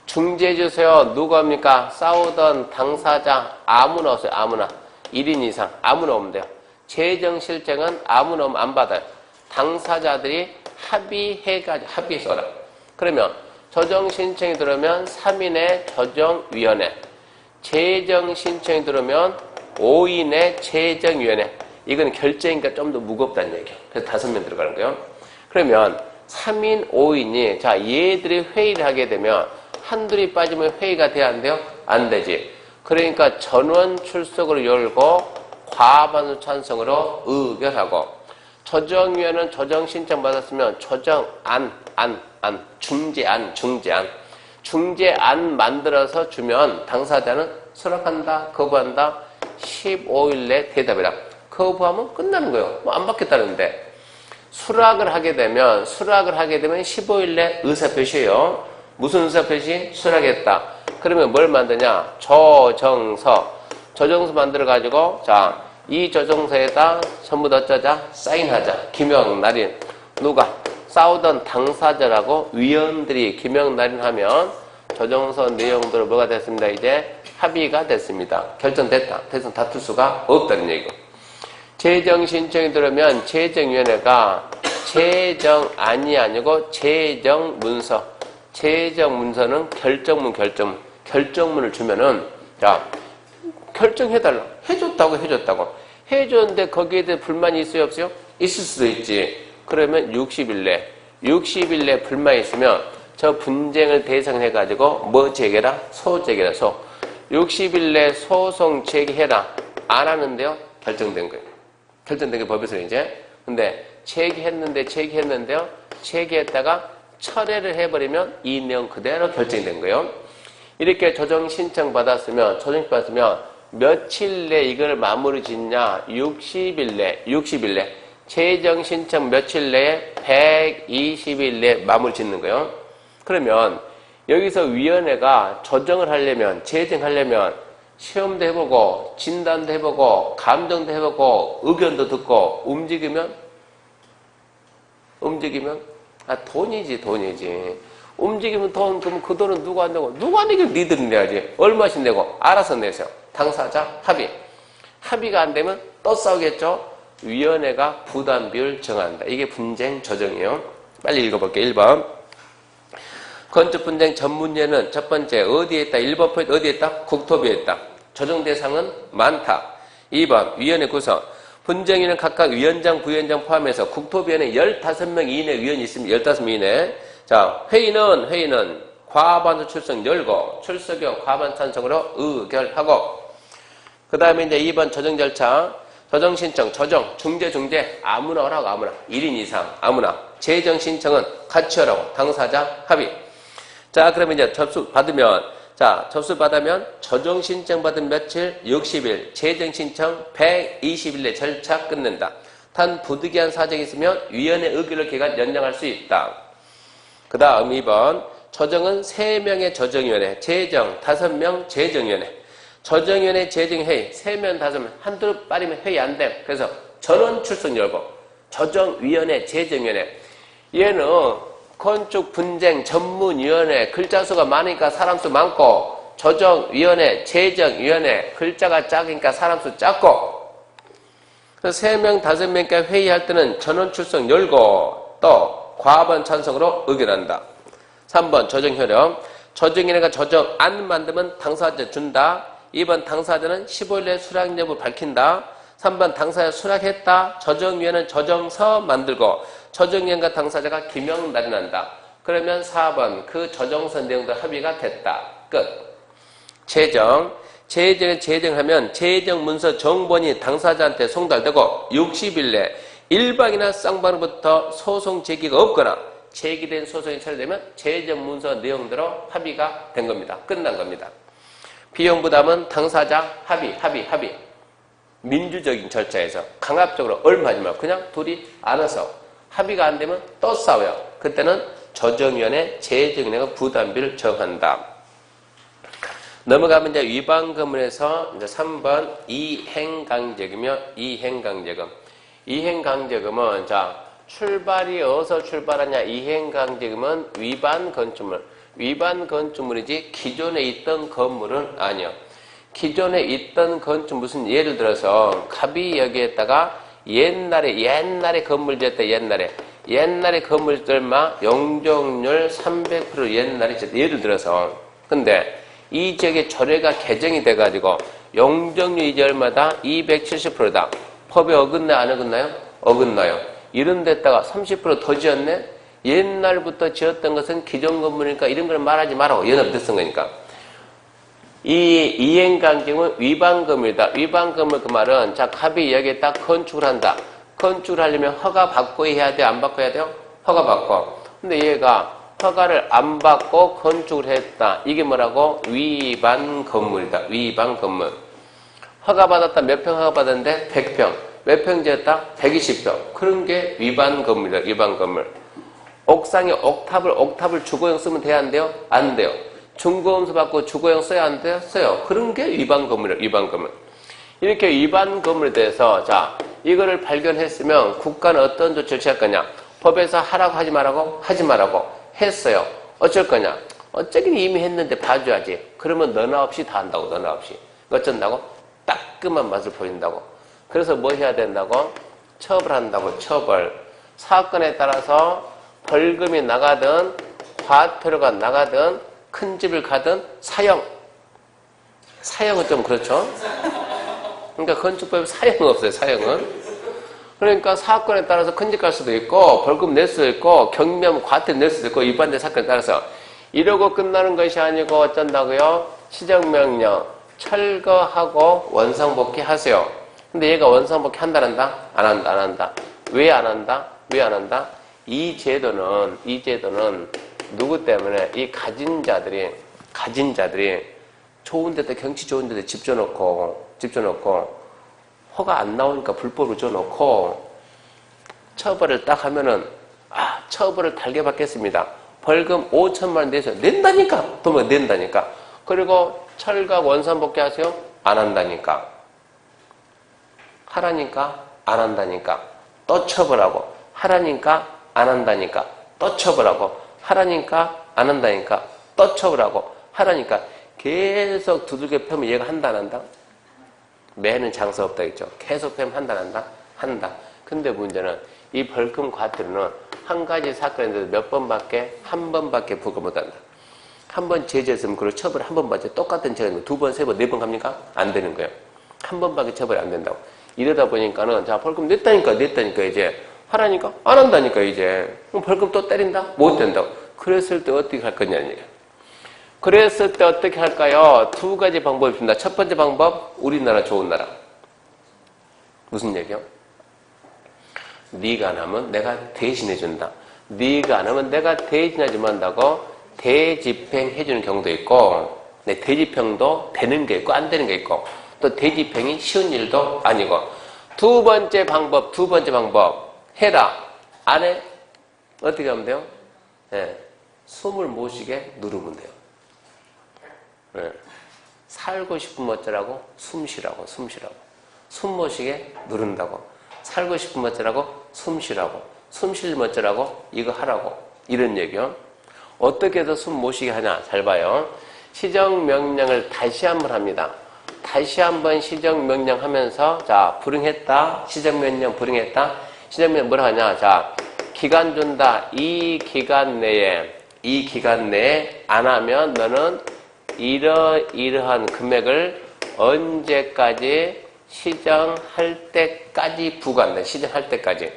중재해 주세요. 누구입니까? 싸우던 당사자 아무나 오세요. 아무나. 1인 이상 아무나 오면 돼요. 재정 실정은 아무나 오면 안 받아요. 당사자들이 합의해서 오라. 그러면 조정 신청이 들어오면 3인의 조정위원회. 재정 신청이 들어오면 5인의 재정위원회. 이건 결제니까 좀 더 무겁다는 얘기예요. 그래서 5명 들어가는 거예요. 그러면 3인, 5인이 자 얘들이 회의를 하게 되면 한둘이 빠지면 회의가 돼야 안 돼요? 안 되지. 그러니까 전원 출석으로 열고 과반수 찬성으로 의결하고, 조정위원은 조정 신청 받았으면 조정안, 중재안 만들어서 주면 당사자는 수락한다, 거부한다, 15일 내 대답이라. 거부하면 끝나는 거예요. 뭐 안 받겠다는데. 수락을 하게 되면 15일 내 의사표시예요. 무슨 의사표시? 수락했다. 그러면 뭘 만드냐? 조정서 만들어가지고, 자, 이 조정서에다 전부 다 어쩌자? 사인하자. 김영날인. 누가? 싸우던 당사자라고 위원들이 김영날인하면 조정서 내용대로 뭐가 됐습니다. 이제 합의가 됐습니다. 결정됐다. 대선 다툴 수가 없다는 얘기고. 재정 신청이 들어오면 재정위원회가 재정안이 아니고 재정문서. 재정문서는 결정문을 주면은, 자, 결정해달라. 해줬다고. 해줬는데 거기에 대해 불만이 있어요, 없어요? 있을 수도 있지. 그러면 60일 내 불만이 있으면 저 분쟁을 대상해가지고 뭐 제기해라? 소제기라, 60일 내 소송 제기해라. 안 하는데요? 결정된 거예요. 결정된 게 법에서 이제. 근데 제기했는데요? 제기했다가 철회를 해버리면 이 내용 그대로 결정이 된 거예요. 이렇게 조정 신청 받았으면 며칠 내 이걸 마무리 짓냐? 60일 내. 재정 신청 며칠 내에 120일 내에 마무리 짓는 거예요. 그러면 여기서 위원회가 조정을 하려면, 재정하려면 시험도 해보고, 진단도 해보고, 감정도 해보고, 의견도 듣고, 움직이면 돈이지. 움직이면 돈, 그럼 그 돈은 누가 안 내고? 누가 안 내기면 니들이 내야지. 얼마씩 내고? 알아서 내세요. 당사자 합의. 합의가 안 되면 또 싸우겠죠? 위원회가 부담 비율 정한다. 이게 분쟁 조정이에요. 빨리 읽어볼게요. 1번. 건축분쟁 전문위원회는 첫 번째, 어디에 있다? 1번 포인트 어디에 있다? 국토부에 있다. 조정 대상은 많다. 2번, 위원회 구성. 분쟁위는 각각 위원장, 부위원장 포함해서 국토부위원회 15명 이내 위원이 있으면 15명 이내. 자, 회의는 과반수 출석 열고, 출석형 과반 찬성으로 의결하고. 그 다음에 이제 2번 조정 절차. 조정 신청, 중재, 아무나 오라고, 아무나. 1인 이상, 아무나. 재정 신청은 같이 오라고, 당사자 합의. 자, 그러면 이제 접수 받으면 조정 신청 받은 며칠? 60일. 재정 신청 120일 내 절차 끝낸다. 단 부득이한 사정이 있으면 위원회 의결 기간 연장할 수 있다. 그 다음 2번. 조정은 3명의 조정위원회, 재정 5명 재정위원회. 조정위원회 재정회의 3명 5명 한두 빠리면 회의 안 돼. 그래서 전원 출석 열고 조정위원회 재정위원회. 얘는 건축 분쟁 전문위원회 글자 수가 많으니까 사람 수 많고, 조정위원회 재정위원회 글자가 작으니까 사람 수 작고. 그래서 3명 5명까지 회의할 때는 전원 출석 열고 또 과반 찬성으로 의결한다. 3번 조정효력. 조정위원회가 조정안 만들면 당사자 준다. 2번 당사자는 15일 내 수락 여부 밝힌다. 3번 당사자 수락했다. 조정위원회는 조정서 만들고 조정위원과 당사자가 기명날인한다. 그러면 4번 그 조정서 내용도 합의가 됐다. 끝. 재정하면 재정문서 정본이 당사자한테 송달되고 60일 내 일방이나 쌍방으로부터 소송 제기가 없거나 제기된 소송이 처리되면 재정문서 내용대로 합의가 된 겁니다. 끝난 겁니다. 비용부담은 당사자 합의. 민주적인 절차에서 강압적으로 얼마 하지 말고 그냥 둘이 알아서 합의가 안 되면 또 싸워요. 그때는 조정위원회 재정위원회가 부담비를 정한다. 넘어가면 이제 위반금에서 이제 3번 이행강제금이요. 이행강제금은 자 출발이 어디서 출발하냐? 이행강제금은 위반 건축물이지 기존에 있던 건물은 아니요. 기존에 있던 건축 무슨 예를 들어서 갑이 여기에다가 옛날에 건물 지었다. 옛날에 건물들만 용적률 300% 옛날에 지었다. 예를 들어서. 근데 이 지역에 조례가 개정이 돼가지고 용적률 이제 얼마다? 270%다. 법에 어긋나요? 안 어긋나요? 어긋나요. 이런 데다가 30% 더 지었네? 옛날부터 지었던 것은 기존 건물이니까 이런 걸 말하지 말라고. 연합됐은 거니까. 이 이행강경은 위반건물이다. 위반건물 그 말은 자 갑이 여기에 딱 건축을 한다. 건축을 하려면 허가 받고 해야 돼? 안 받고 해야 돼요? 허가 받고. 근데 얘가 허가를 안 받고 건축을 했다. 이게 뭐라고? 위반 건물이다. 위반 건물. 허가 받았다. 몇 평 허가 받았는데? 100평. 몇 평 지었다? 120평. 그런 게 위반 건물이다. 위반 건물. 옥상에 옥탑을 주거용 쓰면 돼야 안 돼요? 안 돼요. 중고음수 받고 주거용 써야 안 돼요? 써요. 그런 게 위반 건물이에요. 위반 건물. 이렇게 위반 건물에 대해서 자 이거를 발견했으면 국가는 어떤 조치를 취할 거냐? 법에서 하라고 하지 말라고? 하지 말라고 했어요. 어쩔 거냐? 어쩌긴 이미 했는데 봐줘야지. 그러면 너나 없이 다 한다고. 너나 없이. 어쩐다고? 따끔한 맛을 보인다고. 그래서 뭐 해야 된다고? 처벌한다고. 처벌. 사건에 따라서 벌금이 나가든 과태료가 나가든 큰 집을 가든 사형. 사형은 좀 그렇죠? 그러니까 건축법에 사형은 없어요. 사형은. 그러니까 사건에 따라서 큰 집 갈 수도 있고 벌금 낼 수도 있고 경미하면 과태료 낼 수도 있고 위반된 사건에 따라서 이러고 끝나는 것이 아니고 어쩐다고요? 시정명령 철거하고 원상복귀 하세요. 근데 얘가 원상복귀 한다 안 한다? 안 한다. 안 한다. 왜 안 한다? 왜 안 한다? 이 제도는 누구 때문에 이 가진 자들이 좋은 데다 경치 좋은 데다 집 줘놓고 허가 안 나오니까 불법으로 줘놓고 처벌을 딱 하면은 처벌을 달게 받겠습니다. 벌금 5천만 원 내서 낸다니까. 또 뭐 낸다니까. 그리고 철거 원상복귀 하세요? 안 한다니까. 하라니까 안 한다니까. 또 처벌하고 하라니까 안 한다니까. 또 처벌하고 하라니까 안 한다니까. 또 처벌하고 하라니까. 계속 두들겨 펴면 얘가 한다 안 한다? 매는 장사 없다 했죠. 계속 펴면 한다 안 한다? 한다. 근데 문제는 이 벌금 과태료는 한 가지 사건인데도 한 번밖에 부과 못한다. 한 번 제재했으면 그걸 처벌 한 번 받지. 똑같은 죄가 두 번, 세 번, 네 번 갑니까? 안 되는 거예요. 한 번밖에 처벌이 안 된다고. 이러다 보니까는 자 벌금 냈다니까 이제 하라니까 안 한다니까 이제 그럼 벌금 또 때린다? 못 된다고. 그랬을 때 어떻게 할 거냐는 얘기야. 그랬을 때 어떻게 할까요? 두 가지 방법이 있습니다. 첫 번째 방법, 우리나라 좋은 나라. 무슨 얘기요? 네가 안 하면 내가 대신해 준다. 네가 안 하면 내가 대신하지 말한다고 대집행해 주는 경우도 있고, 네, 대집행도 되는 게 있고 안 되는 게 있고, 또 대집행이 쉬운 일도 아니고. 두 번째 방법 해라. 안 해? 어떻게 하면 돼요? 네, 숨을 못 쉬게 누르면 돼요. 네. 살고 싶으면 어쩌라고? 숨 쉬라고. 숨 못 쉬게 누른다고. 살고 싶으면 어쩌라고? 숨 쉬라고. 숨 쉬려면 어쩌라고? 이거 하라고. 이런 얘기요. 어떻게 해서 숨 못 쉬게 하냐? 잘 봐요. 시정명령을 다시 한번 합니다. 다시 한번 시정명령 하면서, 자, 불응했다. 시정명령 불응했다. 시정명령 뭐라 하냐? 자, 기간 준다. 이 기간 내에 안 하면 너는 이러한 금액을 언제까지 시정할 때까지 부과한다. 시정할 때까지.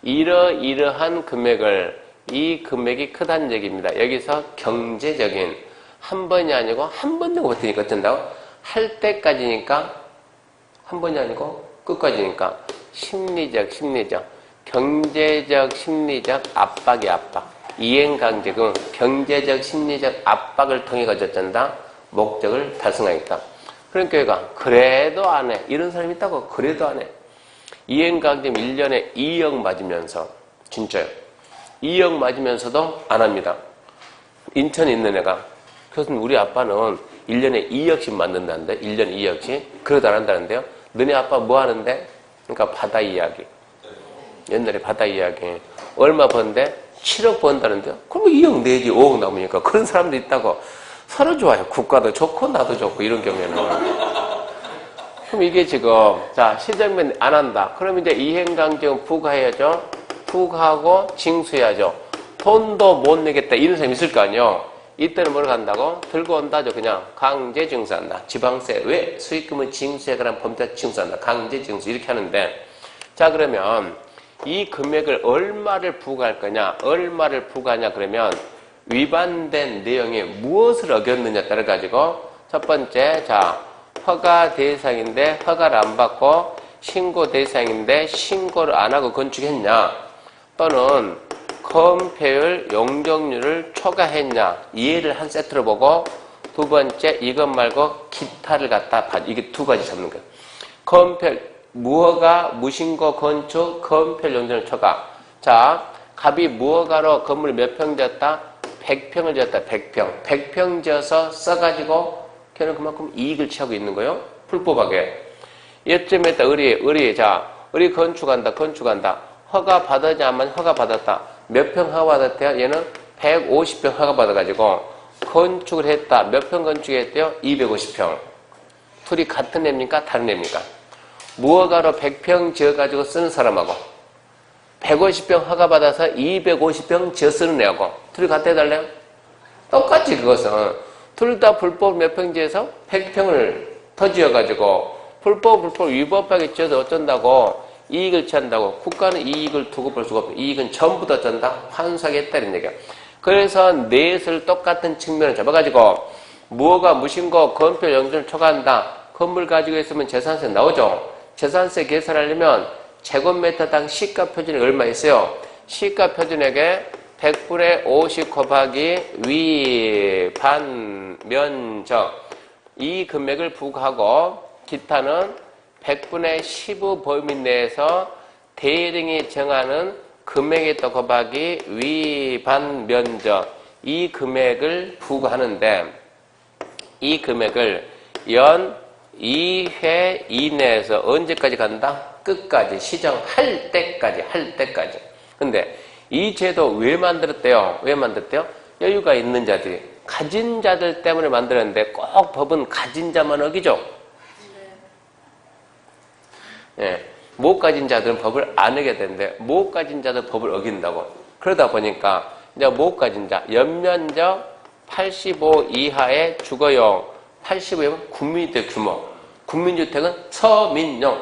이러한 금액을, 이 금액이 크다는 얘기입니다. 여기서 경제적인, 한 번이 아니고 한 번 내고 버티니까 어쩐다고? 할 때까지니까, 한 번이 아니고 끝까지니까 심리적, 경제적, 심리적 압박이 압박. 이행강제금, 경제적, 심리적 압박을 통해 가졌단다. 목적을 달성하겠다. 그러니까 얘가 그래도 안 해. 이런 사람이 있다고. 그래도 안 해. 이행강제금 1년에 2억 맞으면서, 진짜요. 2억 맞으면서도 안 합니다. 인천에 있는 애가, 교수님 우리 아빠는 1년에 2억씩 맞는다는데, 1년에 2억씩. 그래도 안 한다는데요. 너네 아빠 뭐 하는데? 그러니까 바다 이야기. 옛날에 바다 이야기. 얼마 번데? 7억 번다는데요. 그러면 2억 내지 5억 남으니까. 그런 사람도 있다고. 서로 좋아요. 국가도 좋고 나도 좋고 이런 경우에는. 그럼 이게 지금 자 시정명 안 한다. 그럼 이제 이행강제금 부과해야죠. 부과하고 징수해야죠. 돈도 못 내겠다 이런 사람이 있을 거 아니에요. 이때는 뭘 한다고? 들고 온다죠. 그냥 강제 징수한다. 지방세 왜 수익금은 징수에 관한 범죄 징수한다. 강제 징수 이렇게 하는데 자 그러면 이 금액을 얼마를 부과할 거냐, 얼마를 부과하냐 그러면 위반된 내용이 무엇을 어겼느냐에 따라 가지고 첫 번째, 자, 허가 대상인데 허가를 안 받고 신고 대상인데 신고를 안 하고 건축했냐, 또는 건폐율, 용적률을 초과했냐, 이해를 한 세트로 보고 두 번째, 이것 말고 기타를 갖다 봐. 이게 두 가지 잡는 거예요. 건폐, 무허가, 무신고, 건축, 건폐율, 용적률 초과. 자, 갑이 무허가로 건물 몇 평 지었다? 100평을 지었다. 100평. 100평 지어서 써가지고 걔는 그만큼 이익을 취하고 있는 거예요. 불법하게. 이쯤에 있다. 자, 의리 건축한다. 허가 받았냐면 허가 받았다. 몇 평 허가 받았대요? 얘는 150평 허가 받아가지고 건축을 했다. 몇 평 건축했대요? 250평. 둘이 같은 애입니까? 다른 애입니까? 무허가로 100평 지어가지고 쓰는 사람하고 150평 허가 받아서 250평 지어 쓰는 애하고 둘이 같아 해달래요? 똑같이 그것은. 둘 다 불법 몇 평 지어서 100평을 더 지어가지고 불법 위법하게 지어서 어쩐다고 이익을 취한다고. 국가는 이익을 두고 볼 수가 없고 이익은 전부 다 어쩐다? 환수하겠다 이런 얘기야. 그래서 넷을 똑같은 측면을 잡아가지고 무허가, 무신고, 건폐, 용적률을 초과한다. 건물 가지고 있으면 재산세 나오죠. 재산세 계산하려면 제곱미터당 시가 표준액 얼마 있어요? 시가 표준액에 100분의 50 곱하기 위, 반, 면적 이 금액을 부과하고 기타는 100분의 15 범위 내에서 대령이 정하는 금액에 또 곱하기 위, 반, 면적 이 금액을 부과하는데 이 금액을 연 2회 이내에서 언제까지 간다? 끝까지 시정할 때까지 근데 이 제도 왜 만들었대요? 여유가 있는 자들이 가진 자들 때문에 만들었는데 꼭 법은 가진 자만 어기죠? 예. 못 가진 자들은 법을 안 어겨야 되는데 못 가진 자들 법을 어긴다고. 그러다 보니까 이제 못 가진 자, 연면적 85 이하의 주거용, 85면 국민주택 규모, 국민주택은 서민용.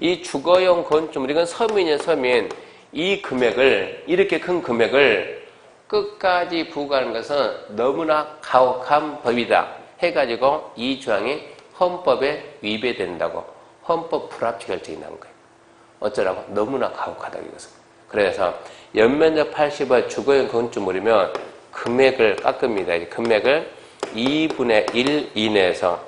이 주거용 건축물, 이건 서민. 이 금액을, 이렇게 큰 금액을 끝까지 부과하는 것은 너무나 가혹한 법이다 해가지고 이 조항이 헌법에 위배된다고. 헌법 불합치 결정이 나온 거예요. 어쩌라고? 너무나 가혹하다 이것은. 그래서 연면적 80의 주거용 건축물이면 금액을 깎습니다. 금액을 2분의 1 이내에서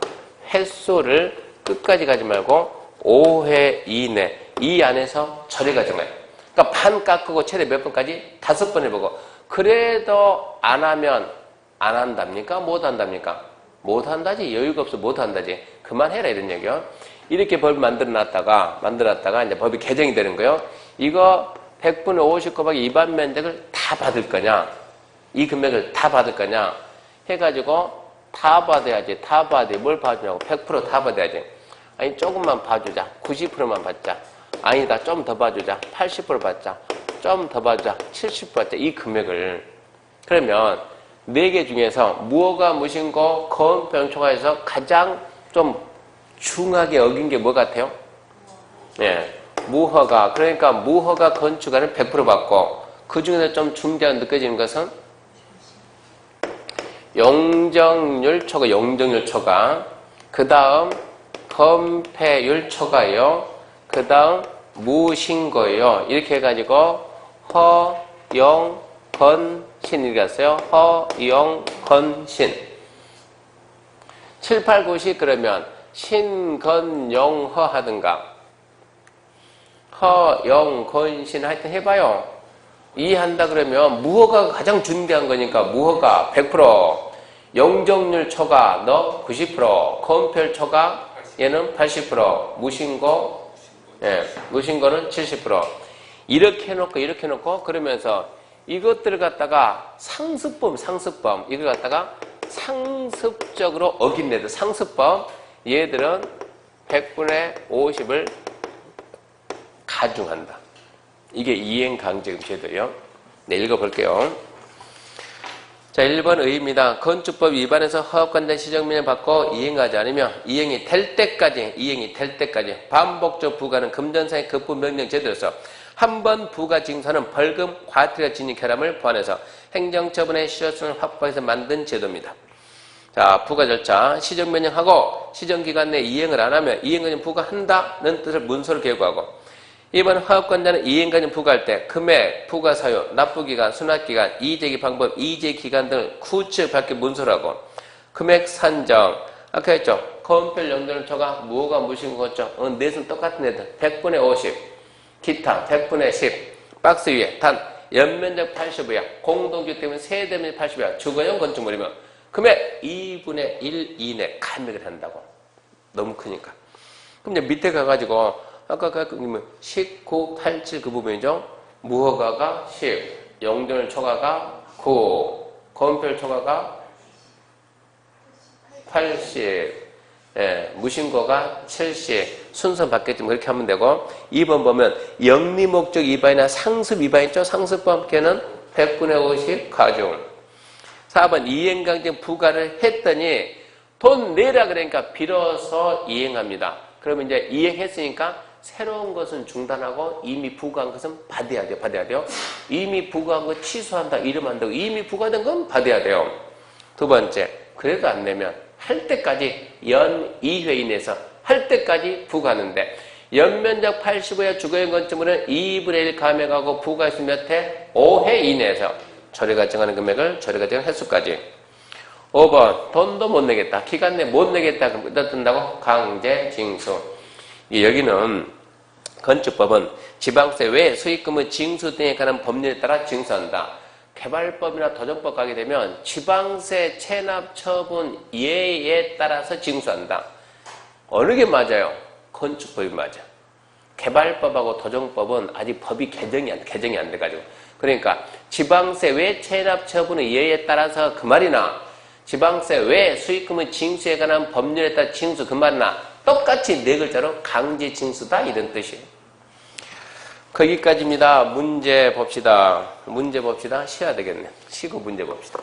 횟수를 끝까지 가지 말고 5회 이내 이 안에서 처리가 정해요. 그러니까 반 깎고 최대 몇 번까지? 5번 해보고. 그래도 안 하면 안 한답니까? 못 한답니까? 못 한다지. 여유가 없어 못 한다지. 그만해라 이런 얘기요. 이렇게 법을 만들어놨다가 이제 법이 개정이 되는 거예요. 이거 100분의 50 곱하기 위반 면적을 다 받을 거냐? 이 금액을 다 받을 거냐? 해가지고 다 받아야지. 뭘 봐주냐고. 100% 다 받아야지. 아니 조금만 봐주자. 90%만 받자. 아니다. 좀 더 봐주자. 80% 받자. 좀 더 봐주자. 70% 받자. 이 금액을. 그러면 4개 중에서 무허가, 무신고, 건폐율 초과해서 가장 좀 중하게 어긴 게 뭐 같아요? 예, 무허가. 그러니까 무허가 건축안은 100% 받고 그 중에서 좀 중대한 느껴지는 것은 용적률 초과. 그 다음 건폐율 초과요. 그 다음 무신고예요. 이렇게 해가지고 허, 용, 건, 신 이렇게 했어요. 허, 용, 건, 신. 7, 8, 9, 10 그러면 신, 건, 용, 허 하든가 허, 용, 건, 신 하여튼 해봐요. 이해한다 그러면 무허가 가장 중대한 거니까 무허가 100%, 용적률 초과 너 90%, 건폐율 초과 얘는 80%, 무신고, 예, 무신고는 70%. 이렇게 해놓고 그러면서 이것들을 갖다가 상습범 이걸 갖다가 상습적으로 어긴 애들 상습범 얘들은 100분의 50을 가중한다. 이게 이행강제금 제도예요. 네, 읽어볼게요. 자, 1번 의입니다. 건축법 위반해서 허업관장 시정명령 받고 이행하지 않으며 이행이 될 때까지 반복적 부과는 금전상의 급부명령 제도로서 한 번 부가 징수하는 벌금, 과태료, 징역, 결함을 포함해서 행정처분의 실효성을 확보해서 만든 제도입니다. 자, 부과 절차, 시정명령하고 시정기간 내에 이행을 안 하면 이행까지 부과한다는 뜻을 문서로 개고하고, 이번 화업권자는 이행까지 부과할 때 금액, 부과 사유, 납부기간, 수납기간, 이의제기 방법, 이의제기간 등을 구체적으로 밝게 문서로 하고, 금액 산정, 아까 했죠. 건별 용도는 초과, 무효가 무신 거죠. 넷은 똑같은 애들. 100분의 50, 기타 100분의 10, 박스 위에 단, 연면적 80이야. 공동주택 때문에 세대면 80이야. 주거용 건축물이면 금액 2분의 1 이내 감액을 한다고. 너무 크니까. 그럼 이제 밑에 가가지고, 아까 그 19, 87 그 부분이죠. 무허가가 10, 용도는 초과가 9, 건별 초과가 80, 예, 무신고가 70, 순서 바뀌었지만 그렇게 하면 되고, 2번 보면 영리목적 위반이나 상습 위반 있죠? 상습과 함께는 100분의 50 가중. 4번 이행강정 부과를 했더니 돈 내라 그러니까 빌어서 이행합니다. 그러면 이제 이행했으니까 새로운 것은 중단하고 이미 부과한 것은 받아야 돼요. 받아야 돼요. 이미 부과한 거 취소한다. 이러면 이미 부과된 건 받아야 돼요. 두 번째, 그래도 안 내면 할 때까지 연 2회 이내에서 할 때까지 부과하는데, 연면적 85야 주거용 건축물은 2분의 1 감액하고 부과했을 몇 회? 5회 이내에서 처리가 정하는 금액을 처리가 정하는 횟수까지. 5번 돈도 못 내겠다. 기간 내 못 내겠다. 그럼 어떻다고? 강제 징수. 여기는 건축법은 지방세 외 수익금의 징수 등에 관한 법률에 따라 징수한다. 개발법이나 도정법 가게 되면 지방세 체납 처분 예에 따라서 징수한다. 어느 게 맞아요? 건축법이 맞아. 개발법하고 도정법은 아직 법이 개정이 안 돼가지고. 그러니까 지방세 외 체납 처분의 예에 따라서 그 말이나 지방세 외 수익금의 징수에 관한 법률에 따라 징수 그 말이나 똑같이 네 글자로 강제 징수다 이런 뜻이에요. 거기까지입니다. 문제 봅시다. 쉬어야 되겠네. 쉬고 문제 봅시다.